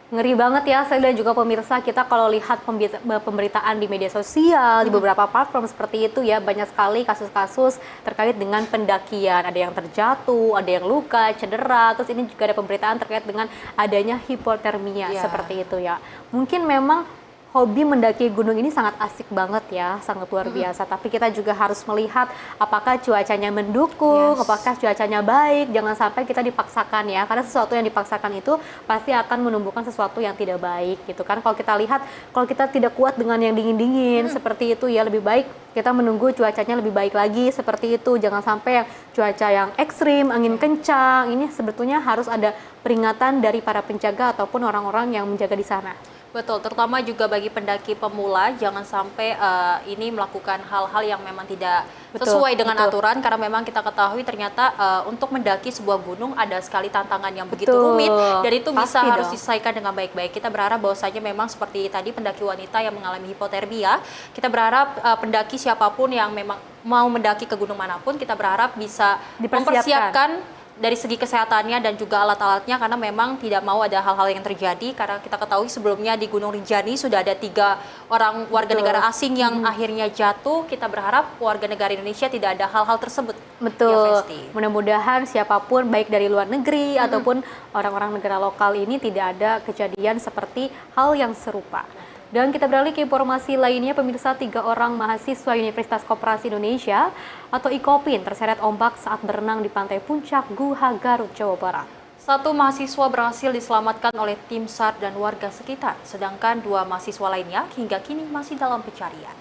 Speaker 2: Ngeri banget ya, saya dan juga pemirsa, kita kalau lihat pemberitaan di media sosial, di beberapa platform seperti itu ya, banyak sekali kasus-kasus terkait dengan pendakian. Ada yang terjatuh, ada yang luka, cedera, terus ini juga ada pemberitaan terkait dengan adanya hipotermia seperti itu ya. Mungkin memang hobi mendaki gunung ini sangat asik banget ya, sangat luar biasa. Tapi kita juga harus melihat apakah cuacanya mendukung, apakah cuacanya baik. Jangan sampai kita dipaksakan ya, karena sesuatu yang dipaksakan itu pasti akan menumbuhkan sesuatu yang tidak baik gitu kan. Kalau kita lihat, kalau kita tidak kuat dengan yang dingin-dingin seperti itu ya, lebih baik kita menunggu cuacanya lebih baik lagi seperti itu. Jangan sampai yang cuaca yang ekstrim, angin kencang, ini sebetulnya harus ada peringatan dari para penjaga ataupun orang-orang yang menjaga di sana.
Speaker 1: Betul, terutama juga bagi pendaki pemula, jangan sampai ini melakukan hal-hal yang memang tidak sesuai dengan aturan, karena memang kita ketahui ternyata untuk mendaki sebuah gunung ada sekali tantangan yang begitu rumit, dan itu bisa harus diselesaikan dengan baik-baik. Kita berharap bahwasanya memang seperti tadi pendaki wanita yang mengalami hipotermia, kita berharap pendaki siapapun yang memang mau mendaki ke gunung manapun, kita berharap bisa mempersiapkan dari segi kesehatannya dan juga alat-alatnya, karena memang tidak mau ada hal-hal yang terjadi, karena kita ketahui sebelumnya di Gunung Rinjani sudah ada 3 orang warga negara asing yang akhirnya jatuh. Kita berharap warga negara Indonesia tidak ada hal-hal tersebut.
Speaker 2: Betul, mudah-mudahan siapapun baik dari luar negeri ataupun orang-orang negara lokal ini tidak ada kejadian seperti hal yang serupa. Dan kita beralih ke informasi lainnya, pemirsa, 3 orang mahasiswa Universitas Koperasi Indonesia atau IKOPIN terseret ombak saat berenang di pantai Puncak, Guha, Garut, Jawa Barat.
Speaker 1: 1 mahasiswa berhasil diselamatkan oleh tim SAR dan warga sekitar, sedangkan 2 mahasiswa lainnya hingga kini masih dalam pencarian.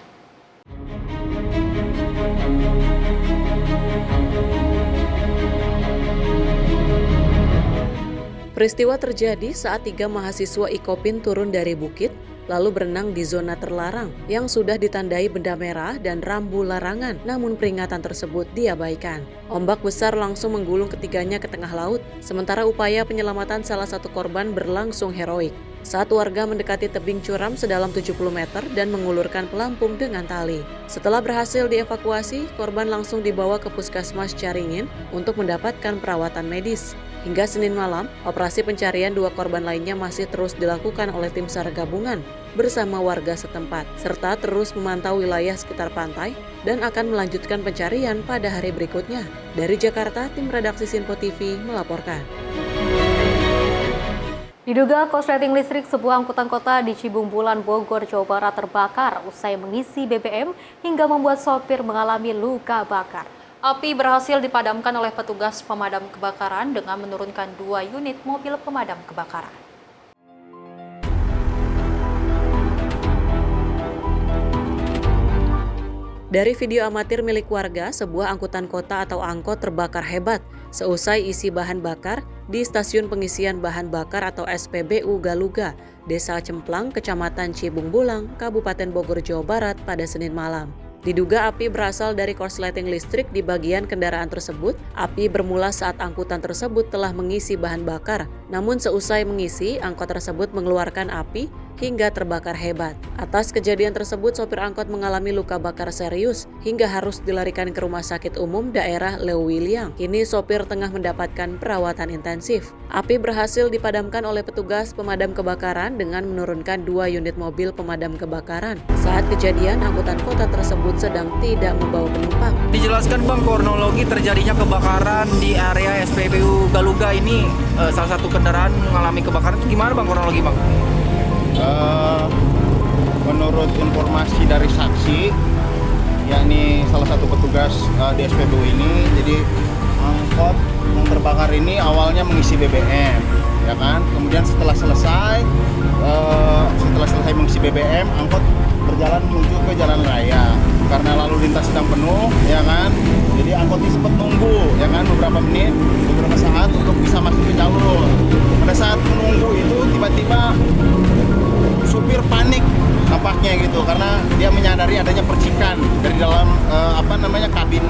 Speaker 16: Peristiwa terjadi saat 3 mahasiswa IKOPIN turun dari bukit lalu berenang di zona terlarang yang sudah ditandai benda merah dan rambu larangan, namun peringatan tersebut diabaikan. Ombak besar langsung menggulung ketiganya ke tengah laut, sementara upaya penyelamatan salah satu korban berlangsung heroik. Saat warga mendekati tebing curam sedalam 70 meter dan mengulurkan pelampung dengan tali. Setelah berhasil dievakuasi, korban langsung dibawa ke Puskesmas Caringin untuk mendapatkan perawatan medis. Hingga Senin malam, operasi pencarian 2 korban lainnya masih terus dilakukan oleh tim SAR gabungan bersama warga setempat, serta terus memantau wilayah sekitar pantai dan akan melanjutkan pencarian pada hari berikutnya. Dari Jakarta, tim redaksi Simpo TV melaporkan.
Speaker 2: Diduga korsleting listrik sebuah angkutan kota di Cibung Bulan, Bogor, Jawa Barat terbakar usai mengisi BBM hingga membuat sopir mengalami luka bakar.
Speaker 1: Api berhasil dipadamkan oleh petugas pemadam kebakaran dengan menurunkan 2 unit mobil pemadam kebakaran.
Speaker 16: Dari video amatir milik warga, sebuah angkutan kota atau angkot terbakar hebat seusai isi bahan bakar di stasiun pengisian bahan bakar atau SPBU Galuga, Desa Cemplang, Kecamatan Cibung Bulang, Kabupaten Bogor, Jawa Barat pada Senin malam. Diduga api berasal dari korsleting listrik di bagian kendaraan tersebut. Api bermula saat angkutan tersebut telah mengisi bahan bakar. Namun seusai mengisi, angkot tersebut mengeluarkan api hingga terbakar hebat. Atas kejadian tersebut, sopir angkot mengalami luka bakar serius hingga harus dilarikan ke Rumah Sakit Umum Daerah Leuwiliang. Kini sopir tengah mendapatkan perawatan intensif. Api berhasil dipadamkan oleh petugas pemadam kebakaran dengan menurunkan 2 unit mobil pemadam kebakaran. Saat kejadian, angkutan kota tersebut sedang tidak membawa penumpang.
Speaker 7: Dijelaskan Bang, kronologi terjadinya kebakaran di area SPBU Galuga ini, salah satu kendaraan mengalami kebakaran, itu gimana Bang kronologi Bang?
Speaker 23: Menurut informasi dari saksi, yakni salah satu petugas di SPBU ini, jadi angkot yang terbakar ini awalnya mengisi BBM, ya kan? Kemudian setelah selesai mengisi BBM, angkot berjalan menuju ke jalan raya. Karena lalu lintas sedang penuh, ya kan? Jadi angkot ini sempat nunggu, ya kan, beberapa menit, beberapa saat untuk bisa masuk ke jalur. Pada saat menunggu itu tiba-tiba supir panik nampaknya gitu, karena dia menyadari adanya percikan dari dalam kabin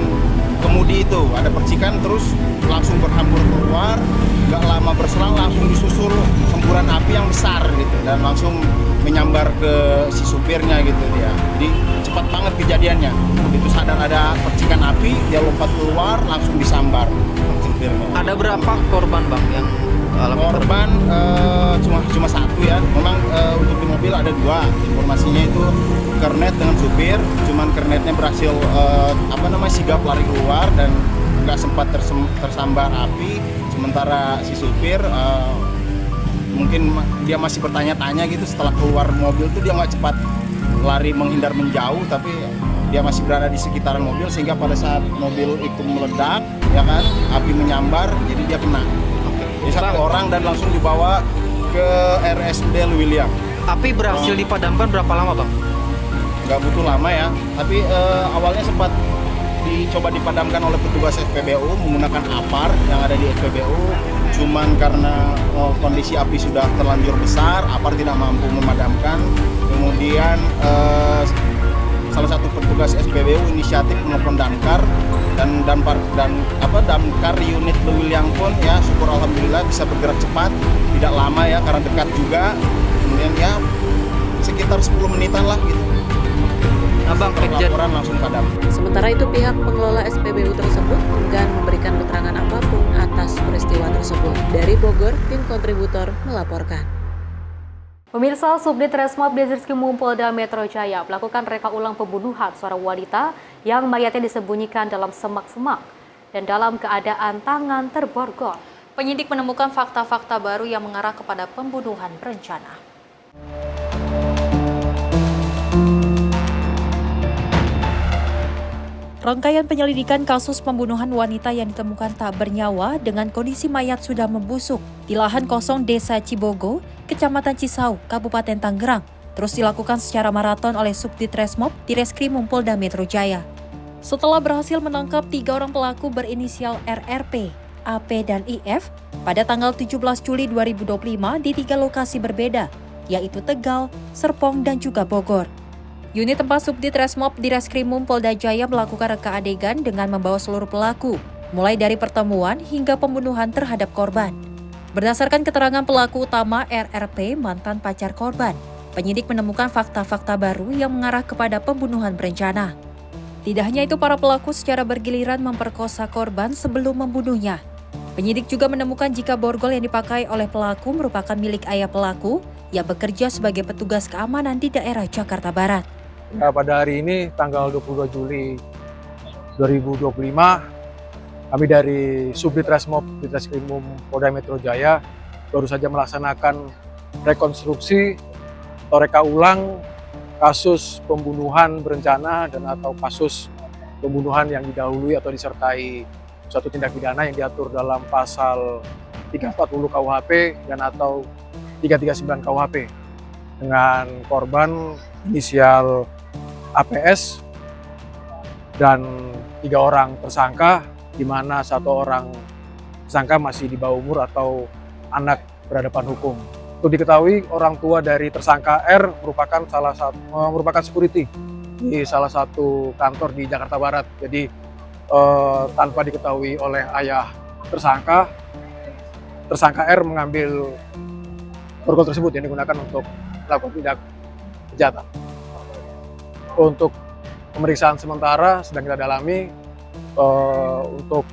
Speaker 23: kemudi itu. Ada percikan, terus langsung berhambur keluar, gak lama berselang langsung disusul semburan api yang besar gitu, dan langsung menyambar ke si supirnya gitu dia. Jadi cepat banget kejadiannya. Itu sadar ada percikan api, dia lompat keluar, langsung disambar supirnya.
Speaker 7: Ada berapa korban Bang yang
Speaker 23: korban? Cuma satu ya. Memang untuk di mobil ada 2. Informasinya itu kernet dengan supir. Cuman kernetnya berhasil sigap lari keluar dan nggak sempat tersambar api. Sementara si supir mungkin dia masih bertanya-tanya gitu, setelah keluar mobil tuh dia nggak cepat lari menghindar menjauh, tapi dia masih berada di sekitaran mobil, sehingga pada saat mobil itu meledak, ya kan, api menyambar, jadi dia kena. Jadi 1 orang dan langsung dibawa ke RSUD Leuwiliang.
Speaker 7: Api berhasil dipadamkan berapa lama Bang?
Speaker 23: Nggak butuh lama ya, tapi awalnya sempat dicoba dipadamkan oleh petugas SPBU menggunakan APAR yang ada di SPBU. Cuman karena kondisi api sudah terlanjur besar, APAR tidak mampu memadamkan. Kemudian salah satu petugas SPBU inisiatif menelpon damkar, dan damkar unit Leuwiliang pun ya syukur alhamdulillah bisa bergerak cepat, tidak lama ya karena dekat juga. Kemudian ya sekitar 10 menitan lah gitu. Laporan langsung padam.
Speaker 16: Sementara itu pihak pengelola SPBU tersebut enggan memberikan keterangan apapun atas peristiwa tersebut. Dari Bogor, tim kontributor melaporkan.
Speaker 2: Pemirsa, Subdit Resmob Ditreskrimum Polda Metro Jaya melakukan reka ulang pembunuhan seorang wanita yang mayatnya disembunyikan dalam semak-semak dan dalam keadaan tangan terborgol.
Speaker 1: Penyidik menemukan fakta-fakta baru yang mengarah kepada pembunuhan berencana.
Speaker 20: Rangkaian penyelidikan kasus pembunuhan wanita yang ditemukan tak bernyawa dengan kondisi mayat sudah membusuk di lahan kosong Desa Cibogo, Kecamatan Cisau, Kabupaten Tangerang, terus dilakukan secara maraton oleh Subdit Resmob Ditreskrimum Polda Metro Jaya. Setelah berhasil menangkap 3 orang pelaku berinisial RRP, AP, dan IF pada tanggal 17 Juli 2025 di 3 lokasi berbeda, yaitu Tegal, Serpong, dan juga Bogor. Unit tempat Subdit Resmob Ditreskrimum Polda Jaya melakukan reka adegan dengan membawa seluruh pelaku, mulai dari pertemuan hingga pembunuhan terhadap korban. Berdasarkan keterangan pelaku utama RRP, mantan pacar korban, penyidik menemukan fakta-fakta baru yang mengarah kepada pembunuhan berencana. Tidak hanya itu, para pelaku secara bergiliran memperkosa korban sebelum membunuhnya. Penyidik juga menemukan jika borgol yang dipakai oleh pelaku merupakan milik ayah pelaku yang bekerja sebagai petugas keamanan di daerah Jakarta Barat.
Speaker 9: Pada hari ini tanggal 22 Juli 2025, kami dari Subdit Resmob Ditreskrimum Polda Metro Jaya
Speaker 19: baru saja melaksanakan rekonstruksi atau reka ulang kasus pembunuhan berencana dan atau kasus pembunuhan yang didahului atau disertai suatu tindak pidana yang diatur dalam pasal 340 KUHP dan atau 339 KUHP dengan korban inisial APS dan 3 orang tersangka, di mana 1 orang tersangka masih di bawah umur atau anak berhadapan hukum. Untuk diketahui, orang tua dari tersangka R merupakan security di salah satu kantor di Jakarta Barat. Jadi tanpa diketahui oleh ayah tersangka R mengambil borgol tersebut yang digunakan untuk melakukan tindak kejahatan. Untuk pemeriksaan sementara sedang kita dalami untuk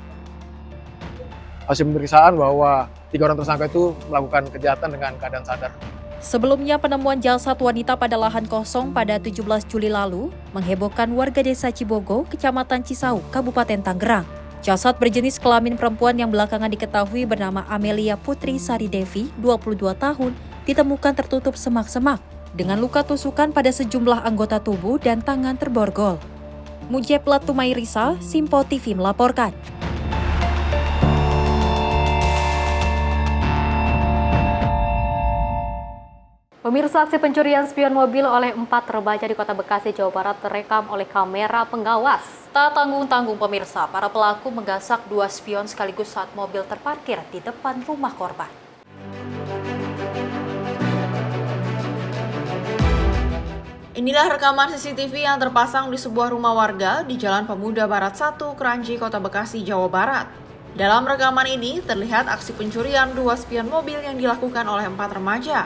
Speaker 19: hasil pemeriksaan bahwa 3 orang tersangka itu melakukan kejahatan dengan keadaan sadar.
Speaker 20: Sebelumnya, penemuan jasad wanita pada lahan kosong pada 17 Juli lalu menghebohkan warga desa Cibogo, Kecamatan Cisauk, Kabupaten Tangerang. Jasad berjenis kelamin perempuan yang belakangan diketahui bernama Amelia Putri Sari Devi, 22 tahun, ditemukan tertutup semak-semak dengan luka tusukan pada sejumlah anggota tubuh dan tangan terborgol. Mujeb Latumairisa, Simpo TV melaporkan.
Speaker 2: Pemirsa, aksi pencurian spion mobil oleh 4 remaja di Kota Bekasi, Jawa Barat terekam oleh kamera pengawas.
Speaker 1: Tak tanggung-tanggung pemirsa, para pelaku menggasak 2 spion sekaligus saat mobil terparkir di depan rumah korban.
Speaker 15: Inilah rekaman CCTV yang terpasang di sebuah rumah warga di Jalan Pemuda Barat 1, Kranji, Kota Bekasi, Jawa Barat. Dalam rekaman ini terlihat aksi pencurian 2 spion mobil yang dilakukan oleh 4 remaja.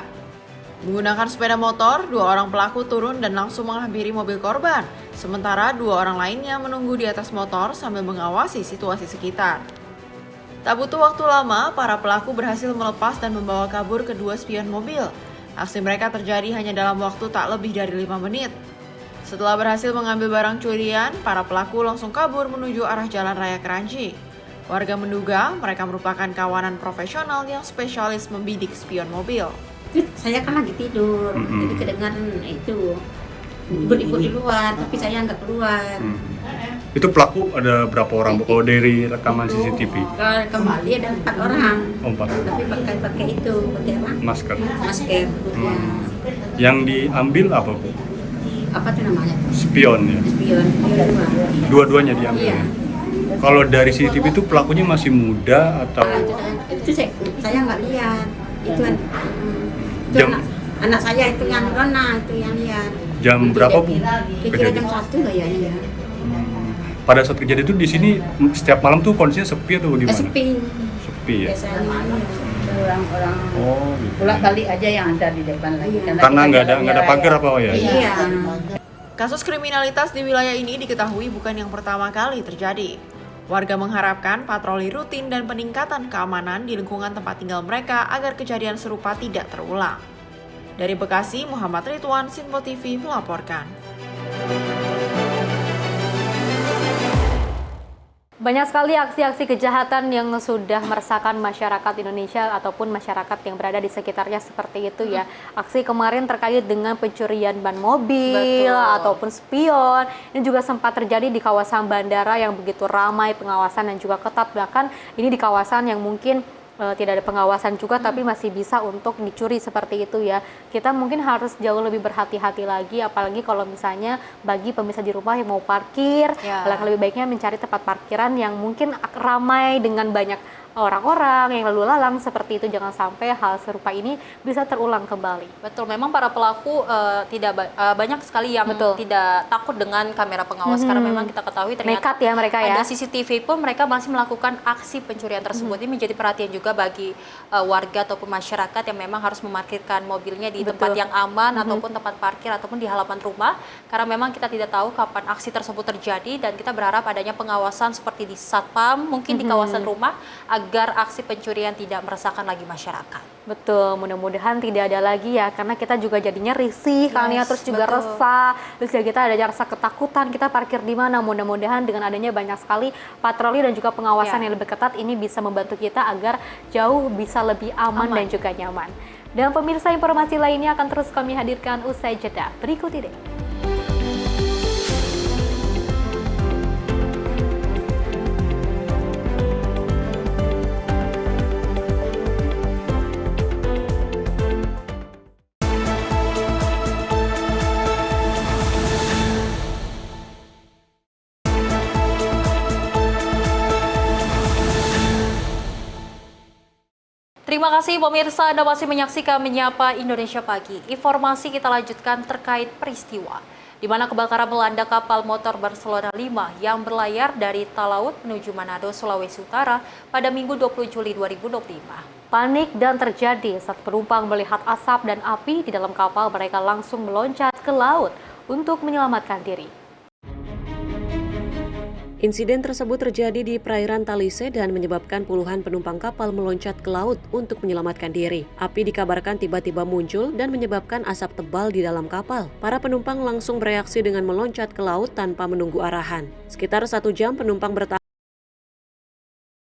Speaker 15: Menggunakan sepeda motor, 2 orang pelaku turun dan langsung menghampiri mobil korban, sementara 2 orang lainnya menunggu di atas motor sambil mengawasi situasi sekitar. Tak butuh waktu lama, para pelaku berhasil melepas dan membawa kabur kedua spion mobil. Aksi mereka terjadi hanya dalam waktu tak lebih dari 5 menit. Setelah berhasil mengambil barang curian, para pelaku langsung kabur menuju arah Jalan Raya Kranji. Warga menduga mereka merupakan kawanan profesional yang spesialis membidik spion mobil.
Speaker 10: Saya kan lagi tidur, jadi kedengaran itu ibu-ibu di luar, tapi saya nggak keluar.
Speaker 12: Itu pelaku ada berapa orang? Kalau dari rekaman CCTV?
Speaker 10: Kembali ada 4 orang.
Speaker 12: Oh, 4.
Speaker 10: Tapi pakai itu, pakai apa?
Speaker 12: Masker.
Speaker 10: Masker. Ya.
Speaker 12: Yang diambil apa, Bu?
Speaker 10: Apa tuh namanya?
Speaker 12: Spion ya.
Speaker 10: Spion.
Speaker 12: Dua-duanya diambil.
Speaker 10: Iya.
Speaker 12: Kalau dari CCTV itu pelakunya masih muda atau?
Speaker 10: Itu saya nggak lihat. Itu anak saya itu yang Rona itu yang lihat.
Speaker 12: Jam berapa, Bu?
Speaker 10: Kira jam 1 kayaknya.
Speaker 12: Pada saat kejadian itu di sini setiap malam tuh kondisinya sepi atau gimana?
Speaker 10: Sepi.
Speaker 12: Sepi ya.
Speaker 10: Biasanya orang-orang
Speaker 12: gitu.
Speaker 10: pulang balik aja yang ada di depan lagi.
Speaker 12: Karena nggak ada pagar apa ya?
Speaker 10: Iya.
Speaker 15: Kasus kriminalitas di wilayah ini diketahui bukan yang pertama kali terjadi. Warga mengharapkan patroli rutin dan peningkatan keamanan di lingkungan tempat tinggal mereka agar kejadian serupa tidak terulang. Dari Bekasi, Muhammad Ridwan, Simpo TV melaporkan.
Speaker 2: Banyak sekali aksi-aksi kejahatan yang sudah meresahkan masyarakat Indonesia ataupun masyarakat yang berada di sekitarnya seperti itu ya. Aksi kemarin terkait dengan pencurian ban mobil ataupun spion. Ini juga sempat terjadi di kawasan bandara yang begitu ramai pengawasan dan juga ketat. Bahkan ini di kawasan yang mungkin tidak ada pengawasan juga tapi masih bisa untuk dicuri seperti itu ya. Kita mungkin harus jauh lebih berhati-hati lagi, apalagi kalau misalnya bagi pemirsa di rumah yang mau parkir, lebih baiknya mencari tempat parkiran yang mungkin ramai dengan banyak orang-orang yang lalu lalang seperti itu. Jangan sampai hal serupa ini bisa terulang kembali.
Speaker 1: Betul, memang para pelaku banyak sekali yang tidak takut dengan kamera pengawas karena memang kita ketahui ternyata
Speaker 2: nekat ya mereka ya.
Speaker 1: Ada CCTV pun mereka masih melakukan aksi pencurian tersebut. Ini menjadi perhatian juga bagi warga ataupun masyarakat yang memang harus memarkirkan mobilnya di tempat yang aman ataupun tempat parkir ataupun di halaman rumah, karena memang kita tidak tahu kapan aksi tersebut terjadi dan kita berharap adanya pengawasan seperti di satpam mungkin di kawasan rumah agar aksi pencurian tidak meresahkan lagi masyarakat.
Speaker 2: Betul, mudah-mudahan tidak ada lagi ya, karena kita juga jadinya risih kan ya, terus juga resah, terus juga kita ada rasa ketakutan, kita parkir di mana. Mudah-mudahan dengan adanya banyak sekali patroli dan juga pengawasan yang lebih ketat, ini bisa membantu kita agar jauh bisa lebih aman dan juga nyaman. Dan pemirsa, informasi lainnya akan terus kami hadirkan usai jeda berikut ini.
Speaker 1: Terima kasih pemirsa, Anda masih menyaksikan Menyapa Indonesia Pagi. Informasi kita lanjutkan terkait peristiwa di mana kebakaran melanda kapal motor Barcelona 5 yang berlayar dari Talaut menuju Manado, Sulawesi Utara pada Minggu 20 Juli 2025.
Speaker 2: Panik dan terjadi saat penumpang melihat asap dan api di dalam kapal, mereka langsung meloncat ke laut untuk menyelamatkan diri.
Speaker 16: Insiden tersebut terjadi di perairan Talise dan menyebabkan puluhan penumpang kapal meloncat ke laut untuk menyelamatkan diri. Api dikabarkan tiba-tiba muncul dan menyebabkan asap tebal di dalam kapal. Para penumpang langsung bereaksi dengan meloncat ke laut tanpa menunggu arahan. Sekitar 1 jam penumpang bertahan